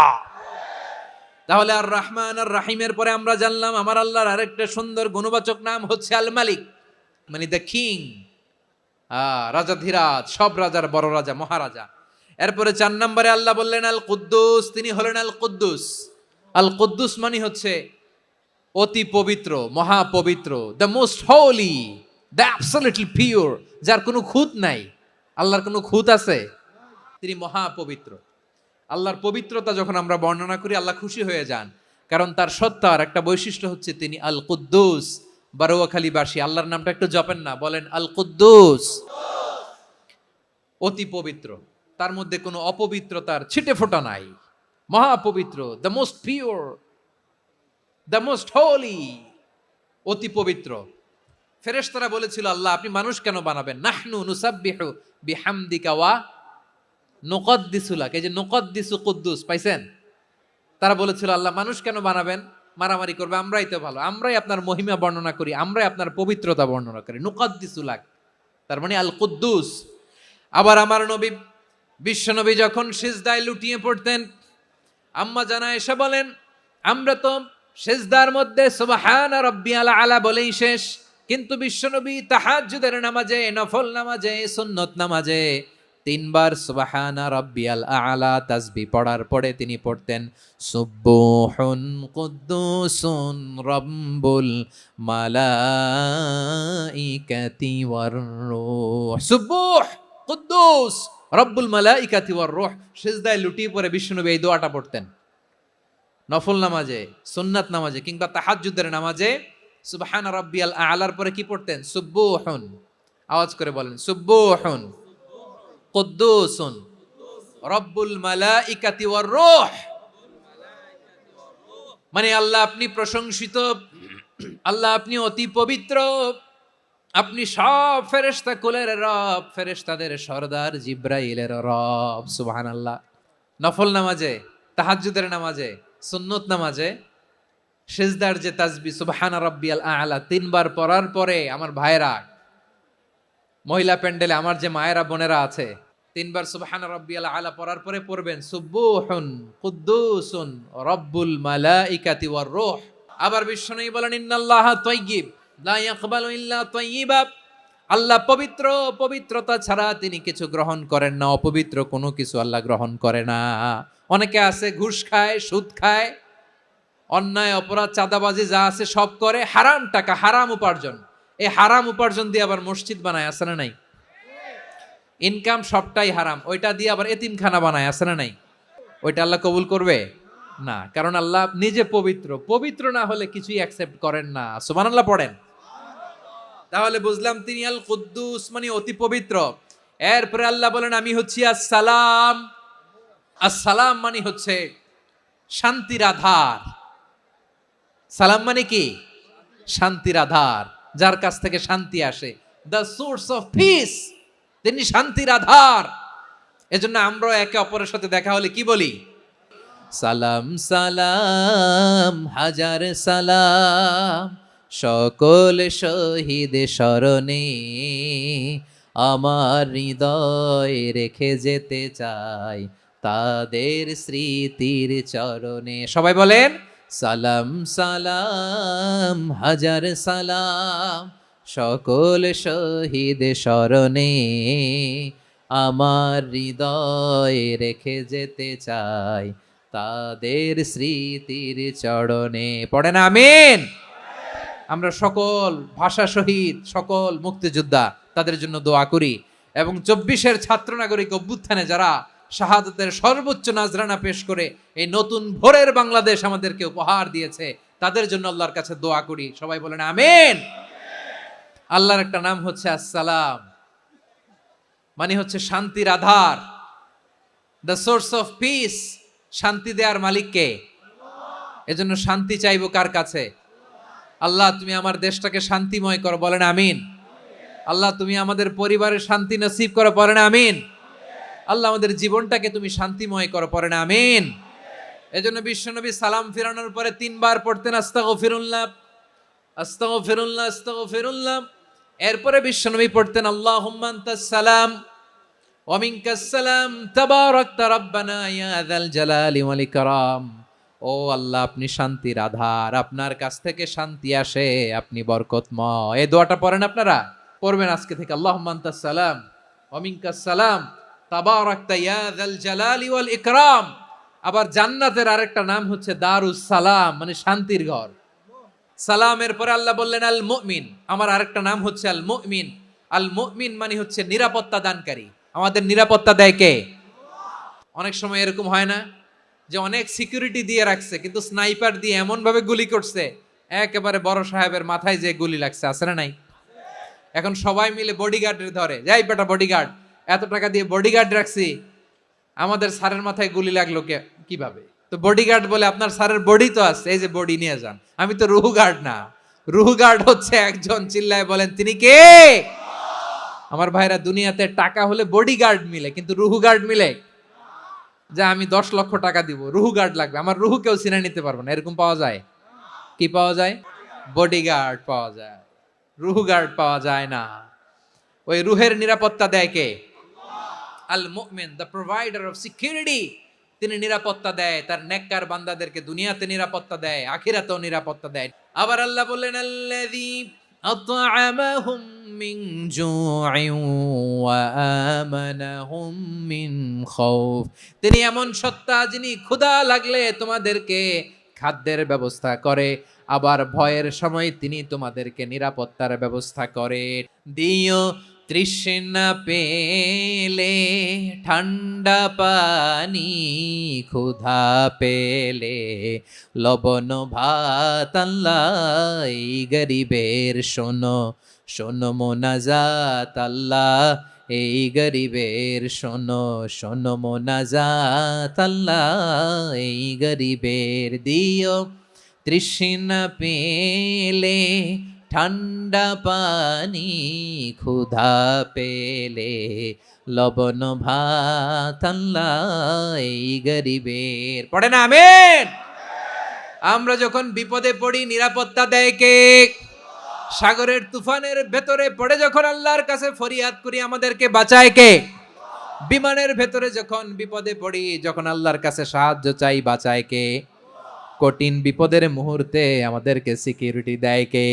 তাহলে আর রহমান আর রাহিমের পরে আমরা জানলাম আমার আল্লাহর আরেকটা সুন্দর গুণবাচক নাম হচ্ছে আল মালিক, মানে দ্য কিং, রাজাধিরাজ, সব রাজার বড় রাজা, মহারাজা। এরপরে 4 নম্বরে আল্লাহ বললেন আল কুদ্দুস, তিনি হলেন আল কুদ্দুস। আল কুদ্দুস মানে হচ্ছে অতি পবিত্র, মহাপবিত্র, the most holy, the absolutely pure, যার কোনো খুঁত নাই। আল্লাহর কোনো খুঁত আছে? তিনি মহাপবিত্র। আল্লাহর পবিত্রতা যখন আমরা বর্ণনা করি আল্লাহ খুশি হয়ে যান, কারণ তার সত্তার একটা বৈশিষ্ট্য হচ্ছে তিনি আল কুদ্দুস। বারোয়াখালীবাসী আল্লাহর নামটা একটু জপেন না, বলেন আল কুদ্দুস, অতি পবিত্র, তার মধ্যে কোনো অপবিত্রতার ছিটে ফোঁটা নাই, মহাপবিত্র, the most pure, the most holy, অতি পবিত্র। ফেরেশতারা বলেছিল আল্লাহ আপনি মানুষ কেন বানাবেন? নাহনু নুসাব্বিহু বিহামদিকা ওয়া নুকদ্দিসু লাক, এই যে নুকদ্দিসু কুদ্দুস পাইছেন? তারা বলেছিল আল্লাহ মানুষ কেন বানাবেন, মারামারি করবে, আমরাই তো ভালো, আমরাই আপনার মহিমা বর্ণনা করি, আমরাই আপনার পবিত্রতা বর্ণনা করি। নুকদ্দিসু লাক তার মানে আল কুদ্দুস। আবার আমার নবী বিশ্ব নবী যখন সিজদায় লুটিয়ে পড়তেন, আম্মা জানা এসে বলেন আমরা তো সিজদার মধ্যে সুবহান রাব্বিয়াল আলা বলেই শেষ, কিন্তু বিশ্বনবী তাহাজ্জুদের নামাজে, নফল নামাজে, সুন্নত নামাজে 3 বার সুবহানা রাব্বিয়াল আলা তাসবিহ পড়ার পরে তিনি পড়তেন সুবহুন কুদ্দুসুন রাব্বুল মালাইকাতি ওয়ার রূহ। সুবহ কুদ্দুস রব্বুল মালাইকাতি ওয়ার রূহ। সিজদায় লুটিয়ে পড়ে বিশ্বনবী এই দোয়াটা পড়তেন। নফল নামাজে, সুন্নাত নামাজে কিংবা তাহাজ্জুদের নামাজে সুবহান রাব্বিয়াল আলার পরে কি পড়তেন? সুবহুন, আওয়াজ করে বলেন সুবহুন কুদ্দুসুন রব্বুল মালাইকাতি ওয়ার রূহ। মানে আল্লাহ আপনি প্রশংসিত, আল্লাহ আপনি অতি পবিত্র, আপনি সব ফেরেশতা কুলের রব, ফেরেশতাদের সরদার জিব্রাইলের রব। সুবহানাল্লাহ। নফল নামাজে, তাহাজ্জুদের নামাজে, সুন্নত নামাজে সিজদার যে তাসবিহ সুবহান রাব্বিয়াল আলা 3 বার পড়ার পরে আমার ভাইরা, মহিলা প্যান্ডেলে আমার যে মায়েরা বোনেরা আছে, 3 বার সুবহান রাব্বিয়াল আলা পড়ার পরে পড়বেন সুবহুন কুদ্দুসুন রব্বুল মালাইকাতি ওয়ার রূহ। আবার বিশ্বনবী বলেন ইন্নাল্লাহা তাইয়্যিব লা ইয়াকবালু ইল্লা তাইয়্যিবা, আল্লাহ পবিত্র, পবিত্রতা ছাড়া তিনি কিছু গ্রহণ করেন না, অপবিত্র কোনো কিছু আল্লাহ গ্রহণ করে না। অনেকে আছে ঘুষ খায়, সুদ খায়, অন্যায় অপরাধ চাঁদাবাজি যা আছে সব করে, হারাম টাকা, হারাম উপার্জন, এই হারাম উপার্জন দিয়ে আবার মসজিদ বানায়, আছে না নাই? ইনকাম সবটাই হারাম, ওইটা দিয়ে আবার এতিমখানা বানায়, আছে না নাই? ওইটা আল্লাহ কবুল করবে না, কারণ আল্লাহ নিজে পবিত্র, পবিত্র না হলে কিছুই অ্যাকসেপ্ট করেন না। সুবহানাল্লাহ পড়েন। তাহলে বুঝলাম তিনি আল কুদ্দুস মানে অতি পবিত্র। এরপরে আল্লাহ বলেন আমি হচ্ছি আসসালাম। আসসালাম মানে হচ্ছে শান্তির আধার। সালাম মানে কি? শান্তির আধার, যার কাছ থেকে শান্তি আসে, দ্য সোর্স অফ পিস, তিনি শান্তির আধার। এজন্য আমরা একে অপরের সাথে দেখা হলে কি বলি? সালাম সালাম হাজার সালাম, সকল শহীদ স্মরণে আমার হৃদয় রেখে যেতে চাই তাদের স্মৃতির চরণে। সবাই বলেন সালাম সালাম হাজার সালাম, সকল শহীদ স্মরণে আমার হৃদয় রেখে যেতে চাই তাদের স্মৃতির চরণে। পড়েন আমিন। আমরা সকল ভাষা শহীদ, সকল মুক্তিযোদ্ধা তাদের জন্য দোয়া করি, এবং 24-এর ছাত্র নাগরিক অভ্যুত্থানে যারা শাহাদাতের সর্বোচ্চ নাজরানা পেশ করে এই নতুন ভোরের বাংলাদেশ আমাদেরকে উপহার দিয়েছে, তাদের জন্য আল্লাহর কাছে দোয়া করি। সবাই বলেন আমিন। আল্লাহর একটা নাম হচ্ছে আসসালাম, মানে হচ্ছে শান্তির আধার, দ্য সোর্স অফ পিস। শান্তি দেওয়ার মালিক কে? এজন্য শান্তি চাইবো কার কাছে? আল্লাহ তুমি আমার দেশটাকে শান্তিময় করো, বলেন আমিন। আল্লাহ তুমি আমাদের পরিবারের শান্তি নসিব করো, বলেন আমিন। আল্লাহ আমাদের জীবনটাকে তুমি শান্তিময় করো, পড়েন আমিন। এজন্য বিশ্বনবী সালাম ফিরানোর পরে 3 বার পড়তেন আস্তাগফিরুল্লাহ, আস্তাগফিরুল্লাহ, আস্তাগফিরুল্লাহ। এরপরে বিশ্বনবী পড়তেন আল্লাহুম্মা আনতাস সালাম ওয়া মিনকাস সালাম তাবারাকতা রাব্বানা ইয়া যাল জালালি ওয়াল ইকরাম। ও আল্লাহ আপনি শান্তির আধার, আপনার কাছ থেকে শান্তি আসে, আপনি বরকতময়। এই দোয়াটা পড়েন আপনারা, পড়বেন আজকে থেকে। আল্লাহুম্মা আনতাস সালাম ওয়া মিনকাস সালাম তাবারাকতা ইয়া যাল জালালি ওয়াল ইকরাম। আবার জান্নাতের আরেকটা নাম হচ্ছে দারুস সালাম, মানে শান্তির ঘর। সালামের পরে আল্লাহ বললেন আল মুমিন, আমার আরেকটা নাম হচ্ছে আল মুমিন। আল মুমিন মানে হচ্ছে নিরাপত্তা দানকারী। আমাদের নিরাপত্তা দেয় কে? অনেক সময় এরকম হয় না যে অনেক সিকিউরিটি দিয়ে রাখছে, কিন্তু স্নাইপার দিয়ে এমন ভাবে গুলি করছে একেবারে বড় সাহেবের মাথায় যে গুলি লাগছে, আছে না নাই? এখন সবাই মিলে বডিগার্ডের ধরে, যাই বেটা বডিগার্ড, এত টাকা দিয়ে বডিগার্ড রাখছি, আমাদের স্যারের মাথায় গুলি লাগলো কিভাবে? তো বডিগার্ড বলে আপনার স্যারের বডি তো আছে, এই যে বডি নিয়ে যান। আমি তো রুহু গার্ড না, রুহু গার্ড হচ্ছে একজন, চিল্লায় বলেন তিনি কে? আমার ভাইরা, দুনিয়াতে টাকা হলে বডিগার্ড মিলে, কিন্তু রুহু গার্ড মিলে? যে আমি 10 লক্ষ টাকা দিব, রুহু গার্ড লাগবে, আমার রুহু কেউ চিনে নিতে পারবো না, এরকম পাওয়া যায়? কি পাওয়া যায়? বডিগার্ড পাওয়া যায়, রুহু গার্ড পাওয়া যায় না। ওই রুহের নিরাপত্তা দেয় কে? আল মুমিন, দ্য প্রোভাইডার অফ সিকিউরিটি। তিনি নিরাপত্তা দেয় তার নেককার বান্দাদেরকে, দুনিয়াতে নিরাপত্তা দেয়, আখিরাতেও নিরাপত্তা দেয়। আবার আল্লাহ বললেন আল্লাযী আত'আমাহুম মিন জু'ইন ওয়া আমানাহুম মিন খাউফ। তিনি এমন সত্তা যিনি ক্ষুধা লাগলে তোমাদেরকে খাদ্যের ব্যবস্থা করে, আবার ভয়ের সময় তিনি তোমাদেরকে নিরাপত্তার ব্যবস্থা করে। দিও তৃষ্ণা পেলে ঠান্ডা পানি, ক্ষুধা পেলে লবণ ভাত। আল্লাহ এই গরিবের শোনো শোনো মোনাজাত, আল্লাহ এই গরিবের শোনো শোনো মোনাজাত, আল্লাহ এই গরিবের দিও তৃষ্ণা পেলে ঠান্ডা পানি, ক্ষুধা পেলে লবণ ভাত। আল্লাহ এই গরিবের, পড়ে না আমিন। আমরা যখন বিপদে পড়ি নিরাপত্তা দেয় কে? সাগরের তুফানের ভেতরে পড়ে যখন আল্লাহর কাছে ফরিয়াদ করি আমাদেরকে বাঁচায় কে? বিমানের ভেতরে যখন বিপদে পড়ি, যখন আল্লাহর কাছে সাহায্য চাই, বাঁচায় কে? কঠিন বিপদের মুহূর্তে আমাদেরকে সিকিউরিটি দেয় কে?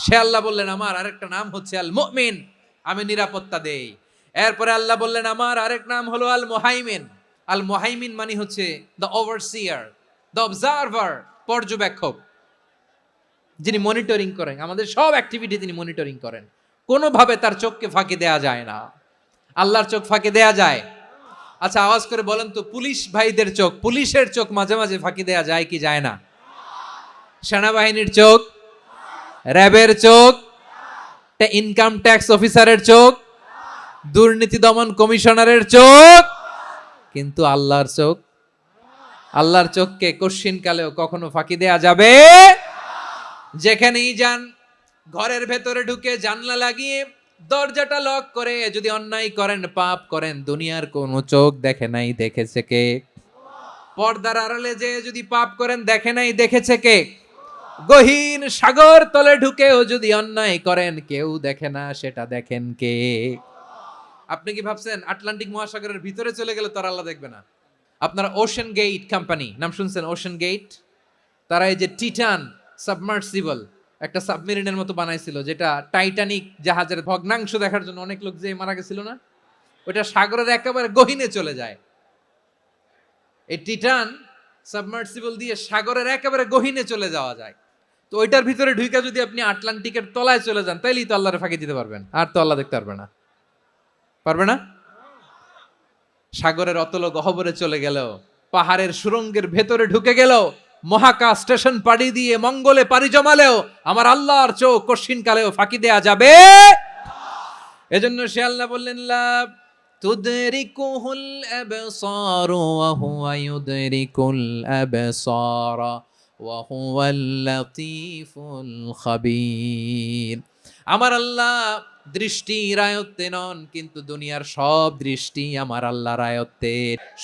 সে আল্লাহ বললেন আমার আরেকটা নাম হচ্ছে আল মুমিন, আমি নিরাপত্তা দেই। এরপরে আল্লাহ বললেন আমার আরেক নাম হলো আল মুহাইমিন। আল মুহাইমিন মানে হচ্ছে দ্য ওভারসিয়ার, দ্য অবজারভার, পর্যবেক্ষক, যিনি মনিটরিং করেন আমাদের সব অ্যাক্টিভিটি, তিনি মনিটরিং করেন। কোনোভাবে তার চোখকে ফাঁকি দেয়া যায় না। আল্লাহর চোখ ফাঁকি দেয়া যায়? আচ্ছা আওয়াজ করে বলেন তো, পুলিশ ভাইদের চোখ, পুলিশের চোখ মাঝে মাঝে ফাঁকি দেয়া যায় কি যায় না? সেনাবাহিনীর চোখ, র্যাবের চোখ, ইনকাম ট্যাক্স অফিসারের চোখ, দুর্নীতি দমন কমিশনারের চোখ, কিন্তু আল্লাহর চোখ? আল্লাহর চোখকে কশ্চিন কালেও কখনো ফাঁকি দেয়া যাবে? যেখানেই যান, ঘরের ভেতরে ঢুকে জানলা লাগিয়ে দরজাটা লক করে যদি অন্যায় করেন, পাপ করেন, দুনিয়ার কোন চোখ দেখে নাই, দেখেছে কে? পর্দার আড়ালে যে যদি পাপ করেন, দেখে নাই, দেখেছে কে? গহীন সাগর তলে ঢুকেও যদি অন্যায় করেন, কেউ দেখে না, সেটা দেখেন কে? আপনি কি ভাবছেন আটলান্টিক মহাসাগরের ভিতরে চলে গেলে তারা আল্লাহ দেখবে না? আপনারা ওশেন গেট কোম্পানি নাম শুনছেন? ওশেন গেট, তারা এই যে টিটান সাবমার্সিবল একটা সাবমেরিনের মতো বানাইছিল, যেটা টাইটানিক জাহাজের ভগ্নাংশ দেখার জন্য অনেক লোক যে মারা গেছিল না, ওটা সাগরের একেবারে গহীনে চলে যায়। এই টিটান সাবমার্সিবল দিয়ে সাগরের একেবারে গহীনে চলে যাওয়া যায়। তো ওইটার ভিতরে ঢুইকা যদি আপনি আটলান্টিকের তলায় চলে যান, তাইলেই তো আল্লাহরে ফাঁকি দিতে পারবেন, আর তো আল্লাহ দেখতে পারবে না। পারবে না? সাগরের অতল গহ্বরে চলে গেল, পাহাড়ের সুরঙ্গের ভেতরে ঢুকে গেল, মহাকাশ স্টেশন পাড়ি দিয়ে মঙ্গলে পাড়ি জমালেও আমার আল্লাহর চোখ কশিন কালেও ফাঁকি দেয়া যাবে? এজন্য সে আল্লাহ বললেন লা তুদরিকুহুল আবসার ওয়া হুয়া ইউদরিকুল আবসার। ওয়া হুয়াল লাতীফুল খাবীর। আমার আল্লাহ দৃষ্টির আয়ত্তে নন, কিন্তু দুনিয়ার সব দৃষ্টি আমার আল্লাহর আয়ত্তে।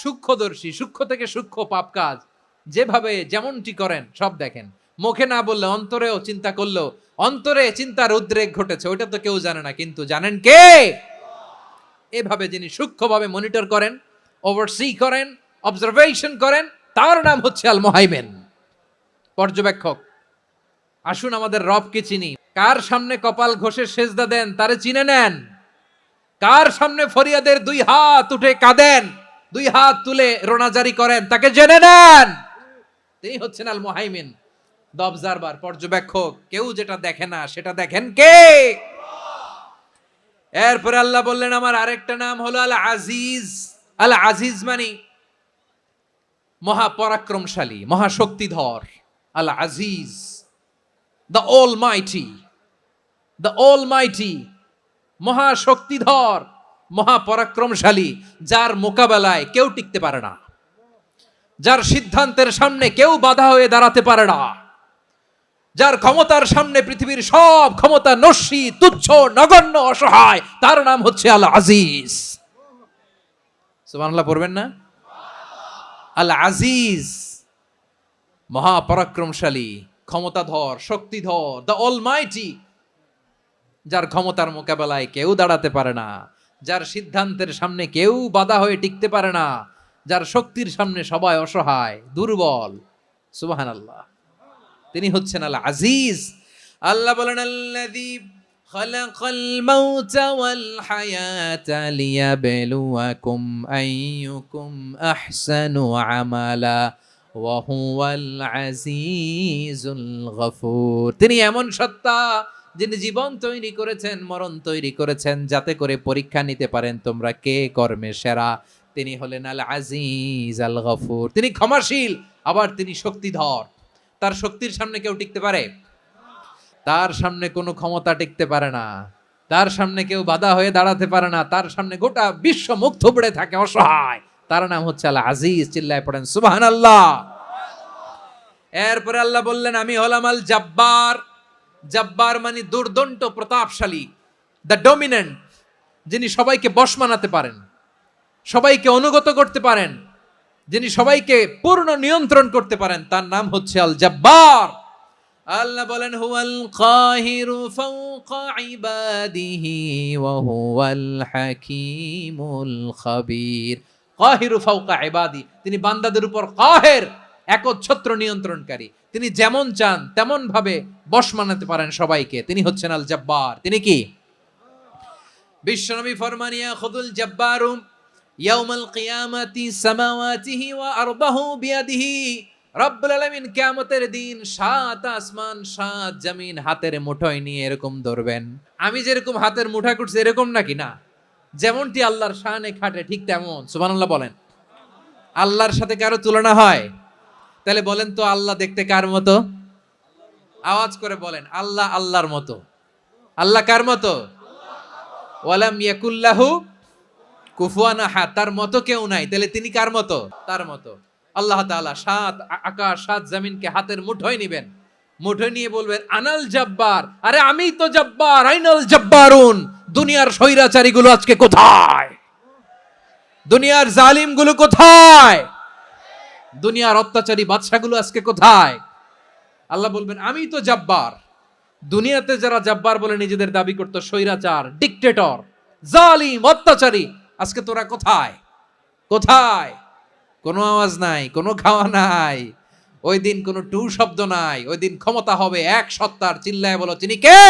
সূক্ষ্মদর্শী, সূক্ষ্ম থেকে সূক্ষ্ম পাপ কাজ যেভাবে যেমনটি করেন সব দেখেন। মুখে না বললে অন্তরেও চিন্তা করলেও অন্তরে চিন্তার উদ্রেক ঘটেছে, ওইটা তো কেউ জানে না, কিন্তু জানেন কে? এভাবে যিনি সূক্ষ্মভাবে মনিটর করেন, ওভারসি করেন, অবজারভেশন করেন, তার নাম হচ্ছে আল মুহাইমিন, পর্যবেক্ষক। আসুন আমাদের রবকে চিনি। কার সামনে কপাল ঘষে সেজদা দেন তারে চিনে নেন। কার সামনে ফরিয়াদের দুই হাত উঠে কাঁদেন, দুই হাত তুলে রোনাজারি করেন, তাকে জেনে নেন। তিনি হচ্ছেন আল মুহাইমিন, দ্য অবজারভার, পর্যবেক্ষক। কেউ যেটা দেখে না সেটা দেখেন কে? এরপরে আল্লাহ বললেন আমার আরেকটা নাম হলো আল আজিজ। আল আজিজ মানে মহাপরাক্রমশালী, মহাশক্তিধর। আল আজিজ, দ্য অলমাইটি, দ্য অলমাইটি, মহাশক্তিধর, মহাপরাক্রমশালী, যার মোকাবেলায় কেউ টিকতে পারে না, যার সিদ্ধান্তের সামনে কেউ বাধা হয়ে দাঁড়াতে পারে না, যার ক্ষমতার সামনে পৃথিবীর সব ক্ষমতা নস্যি, তুচ্ছ, নগণ্য, অসহায়, তার নাম হচ্ছে আল আজিজ। সুবহানাল্লাহ পড়বেন না? আল আজিজ, মহাপরাক্রমশালী, ক্ষমতাধর, শক্তিধর, দ্য অলমাইটি, যার ক্ষমতার মোকাবেলায় কেউ দাঁড়াতে পারে না, যার সিদ্ধান্তের সামনে কেউ বাধা হয়ে টিকতে পারে না, যার শক্তির সামনে সবাই অসহায়, দুর্বল। সুবহানাল্লাহ, তিনি হচ্ছেন আল আজিজ। আল্লাহ বলেন আল্লাযী খালাকাল মাউতা ওয়াল হায়াতা লিয়াবলুয়াকুম আইয়ুকুম আহসানু আমালা ওয়া হুয়াল আজিজুল গফুর। তিনি এমন সত্তা যিনি জীবন তৈরি করেছেন, মরণ তৈরি করেছেন, যাতে করে পরীক্ষা নিতে পারেন তোমরা কে কর্মে সেরা। তিনি হলেন আল আজিজ আল গফুর। তিনি ক্ষমাশীল, আবার তিনি শক্তিধর। তার শক্তির সামনে কেউ টিকতে পারে? তার সামনে কোনো ক্ষমতা টিকতে পারে না, তার সামনে কেউ বাধা হয়ে দাঁড়াতে পারে না, তার সামনে গোটা বিশ্ব মুখ থুবড়ে থাকে, অসহায়। তার নাম হচ্ছে আল আজিজ। চিল্লায় পড়েন সুবহানাল্লাহ। এরপরে আল্লাহ বললেন আমি হলাম আল জাব্বার। জাব্বার মানে দুর্দন্ত, প্রতাপশালী, দ্য ডমিনেন্ট, যিনি সবাইকে বশ মানাতে পারেন, সবাইকে অনুগত করতে পারেন, যিনি সবাইকে পূর্ণ নিয়ন্ত্রণ করতে পারেন, তার নাম হচ্ছে আল জাব্বার। আল্লাহ বলেন হুয়াল কাহিরু ফাওকা ইবাদিহি ওয়া হুয়াল হাকীমুল খাবীর। কাহিরু ফাওকা ইবাদি, তিনি বান্দাদের উপর কাহের, একচ্ছত্র নিয়ন্ত্রণকারী। তিনি যেমন চান তেমন ভাবে বশ মানাতে পারেন সবাইকে। তিনি হচ্ছেন আল জাব্বার। তিনি কি? বিশ্বনবী ফরমান ইয়াখুদুল জাব্বারু ইয়াউমাল কিয়ামাতি সামাওয়াতিহি ওয়া আরদাহু বিয়াদিহি। রব্বুল আলামিন কিয়ামতের দিন সাত আসমান সাত জমিন হাতের মুঠোয় নিয়ে এরকম ধরবেন। আমি যেরকম হাতের মুঠা করছি এরকম নাকি? না, যেমনটি আল্লাহর শানে খাটে ঠিক তেমন। সুবহানাল্লাহ বলেন। আল্লাহর সাথে কারো তুলনা হয়? তাহলে বলেন তো আল্লাহ দেখতে কার মতো? আওয়াজ করে বলেন আল্লাহ আল্লাহর মতো। আল্লাহ কার মতো? ওয়ালাম ইয়াকুল্লাহু কুফুয়ান আহাদ, তার মতো কেউ নাই। তাহলে তিনি কার মতো? তার মতো। আল্লাহ তাআলা সাত আকাশ সাত জমিনকে হাতের মুঠোয় নিবেন, মুঠোয় নিয়ে বলবেন আনাল জাব্বার। আরে আমি তো জাব্বার, আইনাল জাব্বারুন। দুনিয়ার স্বৈরাচারী গুলো আজকে কোথায়? দুনিয়ার জালিম গুলো কোথায়? দুনিয়ার অত্যাচারী বাদশাগুলো আজকে কোথায়? আল্লাহ বলবেন আমি তো জাব্বার। দুনিয়াতে যারা জাব্বার বলে নিজেদের দাবি করতো, স্বৈরাচার, ডিক্টেটর, জালিম, অত্যাচারী, আজকে তোরা কোথায়? কোথায়? কোনো আওয়াজ নাই, কোনো খাওয়া নাই, ওই দিন কোনো টু শব্দ নাই। ওই দিন ক্ষমতা হবে এক সত্তার। চিল্লায় বলো তিনি কে?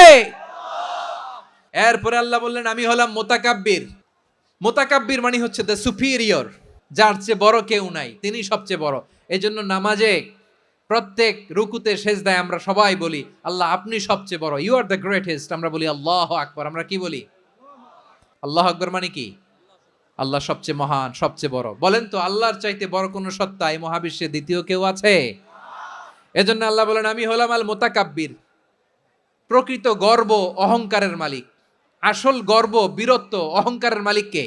এরপরে আল্লাহ বললেন আমি হলাম মুতাকাব্বির। মুতাকাব্বির মানে হচ্ছে দ্য সুপিরিয়র, যার চেয়ে বড় কেউ নাই, তিনি সবচেয়ে বড়। এই জন্য নামাজে প্রত্যেক রুকুতে সেজদায় আমরা সবাই বলি আল্লাহ আপনি সবচেয়ে বড়, ইউ আর দ্য গ্রেটেস্ট। আমরা বলি আল্লাহু আকবার। আমরা কি বলি? আল্লাহু আকবার মানে কি? আল্লাহ সবচেয়ে মহান, সবচেয়ে বড়। বলেন তো আল্লাহর চাইতে বড় কোন সত্তা এই মহাবিশ্বে দ্বিতীয় কেউ আছে? এজন্য আল্লাহ বলেন আমি হলাম আল মুতাকাব্বির। প্রকৃত গর্ব অহংকারের মালিক। আসল গর্ব, বীরত্ব, অহংকারের মালিক কে?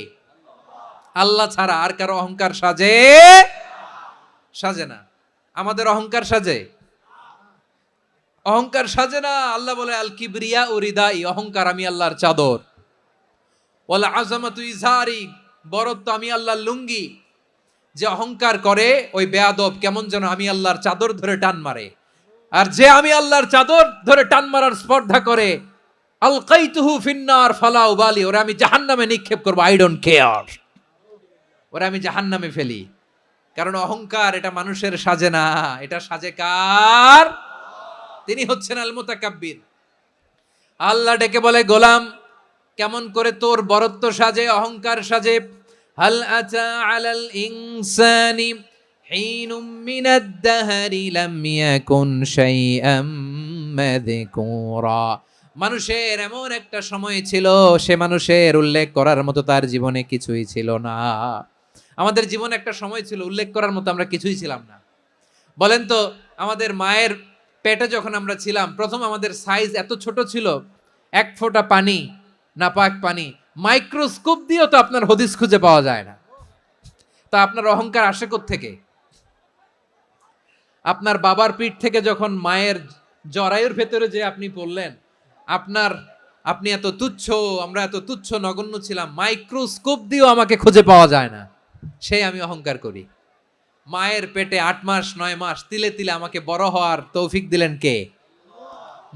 আল্লাহ ছাড়া আর কারো অহংকার সাজে? সাজে না। আমাদের অহংকার সাজে? অহংকার সাজে না। আল্লাহ বলে আল কিবরিয়া উরিদাই, অহংকার আমি আল্লাহর চাদর। ওয়াল আযামাতু ইজারি, বরত্ব আমি আল্লাহর লুঙ্গি। যে অহংকার করে ওই বেয়াদব কেমন যেন আমি আল্লাহর চাদর ধরে টান মারে, আর যে আমি আল্লাহর চাদর ধরে টান মারার স্পর্ধা করে আলকাইতুহু ফিন্নার ফালা উবালি, ওরা আমি জাহান্নামে নিক্ষেপ করবো, আই ডোন্ট কেয়ার, ওরা আমি জাহান্নামে ফেলি। কারণ অহংকার এটা মানুষের সাজে না, এটা সাজে কার? তিনি হচ্ছেন আল মুতাকাব্বির। আল্লাহ ডেকে বলে, গোলাম কেমন করে তোর বরত্ব সাজে, অহংকার সাজে। হাল আতা আলাল ইনসানি হিনুম মিনাদ দাহরি লাম ইয়াকুন শাইআম মাযকুরা, মানুষের এমন একটা সময় ছিল সে মানুষের উল্লেখ করার মতো তার জীবনে কিছুই ছিল না। আমাদের জীবনে একটা সময় ছিল উল্লেখ করার মতো আমরা কিছুই ছিলাম না। বলেন তো, আমাদের মায়ের পেটে যখন আমরা ছিলাম প্রথম, আমাদের সাইজ এত ছোট ছিল, এক ফোঁটা পানি, নাপাক পানি, মাইক্রোস্কোপ দিয়েও তো আপনার হদিস খুঁজে পাওয়া যায় না। তা আপনার অহংকার আসে কোত্থেকে? আপনার বাবার পিঠ থেকে যখন মায়ের জরায়ুর ভেতরে যে আপনি পড়লেন, আপনি এত তুচ্ছ, আমরা এত তুচ্ছ নগণ্য ছিলাম, মাইক্রোস্কোপ দিয়েও আমাকে খুঁজে পাওয়া যায় না, সেই আমি অহংকার করি। মায়ের পেটে 8 মাস 9 মাস তিলে তিলে আমাকে বড় হওয়ার তৌফিক দিলেন কে?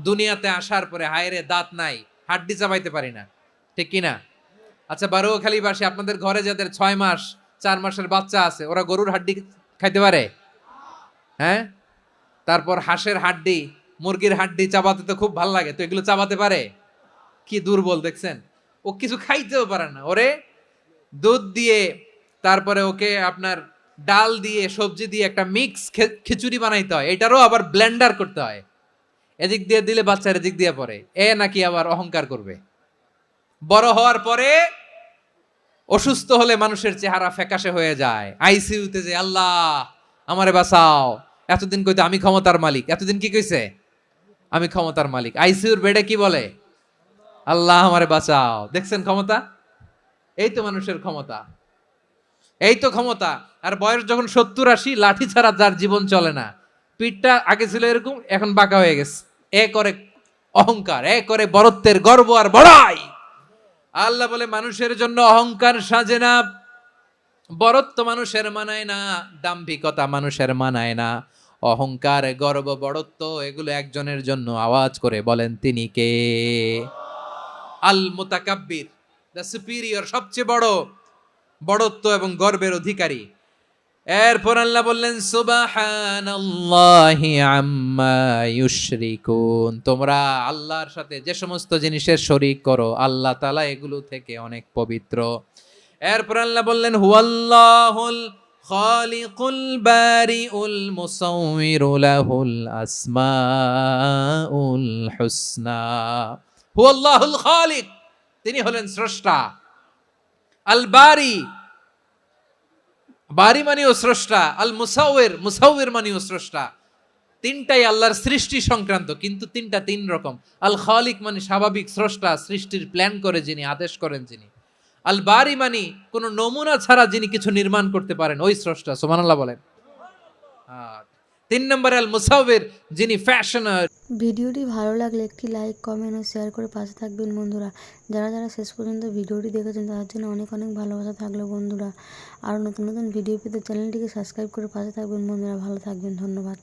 দুনিয়াতে আসার পরে হায়রে দাঁত নাই, হাড্ডি চাবাইতে পারি না, ঠিক কিনা? আচ্ছা, বারোখালীবাসী, আপনাদের ঘরে যাদের 6 মাস 4 মাসের বাচ্চা আছে, ওরা গরুর হাড্ডি খাইতে পারে? হ্যাঁ। তারপর হাঁসের হাড্ডি, মুরগির হাড্ডি চাবাতে তো খুব ভাল লাগে, তো এগুলো চাবাতে পারে? কি দুর্বল দেখছেন, ও কিছু খাইতেও পারে না। ওরে দুধ দিয়ে, তারপরে ওকে আপনার ডাল দিয়ে সবজি দিয়ে একটা মিক্স খিচুড়ি বানাইতে হয়, এটারও আবার ব্লেন্ডার করতে হয়, এদিক দিয়ে দিলে বাচ্চার এদিক দিয়ে পড়ে। এ নাকি আবার অহংকার করবে। বড় হওয়ার পরে অসুস্থ হলে মানুষের চেহারা ফ্যাকাশে হয়ে যায়, আইসিইউতে যে আল্লাহ আমারে বাঁচাও, এতদিন কইতে আমি ক্ষমতার মালিক, এতদিন কি কইছে? আমি ক্ষমতার মালিক। আইসিইউর বেডে কি বলে? আল্লাহ আমারে বাঁচাও। দেখছেন ক্ষমতা? এই তো মানুষের ক্ষমতা, এই তো ক্ষমতা। আর বয়স যখন 70-80, লাঠি ছাড়া যার জীবন চলে না, পিঠটা আগে ছিল এরকম, এখন বাঁকা হয়ে গেছে। এ করে অহংকার, এ করে বরত্বের গর্ব আর বড়াই। আল্লাহ বলে মানুষের জন্য অহংকার সাজে না, বরত্ব মানুষের মানায় না, দাম্ভিকতা মানুষের মানায় না, অহংকার গর্ব বড়ত্ব এগুলো একজনের জন্য। আওয়াজ করে বলেন তিনি কে? আল মুতাকাব্বির, দ্য সুপিরিয়র, সবচেয়ে বড় বড়ত্ব এবং গর্বের অধিকারী। এরপর আল্লাহ বললেন সুবহানাল্লাহি আম্মা ইউশরিকুন, তোমরা আল্লাহর সাথে যে সমস্ত জিনিসের শরীক করো আল্লাহ তাআলা এগুলো থেকে অনেক পবিত্র। এরপর আল্লাহ বললেন হুয়াল্লাহুল খালিকুল বারিউল মুসাউমিরু লাহুল আসমাউল হুসনা। হুয়াল্লাহুল খালিক, তিনি হলেন স্রষ্টা। আল বারি, বারি মানেও স্রষ্টা। আল মুসাউইর, মুসাউইর মানেও স্রষ্টা। তিনটাই আল্লাহর সৃষ্টি সংক্রান্ত, কিন্তু তিনটা তিন রকম। আল খালিক মানে স্বাভাবিক স্রষ্টা, সৃষ্টির প্ল্যান করে যিনি, আদেশ করেন যিনি। আল বারি মানে কোন নমুনা ছাড়া যিনি কিছু নির্মাণ করতে পারেন, ওই স্রষ্টা। সুবহানাল্লাহ বলেন। 3 নম্বরে আল মুসাউইর, যিনি ফ্যাশনার। ভিডিওটি ভালো লাগলে একটি লাইক, কমেন্ট ও শেয়ার করে পাশে থাকবেন বন্ধুরা। যারা যারা শেষ পর্যন্ত ভিডিওটি দেখেছেন তাদের জন্য অনেক অনেক ভালোবাসা থাকলো বন্ধুরা। আর নতুন নতুন ভিডিও পেতে চ্যানেলটিকে সাবস্ক্রাইব করে পাশে থাকবেন বন্ধুরা। ভালো থাকবেন, ধন্যবাদ।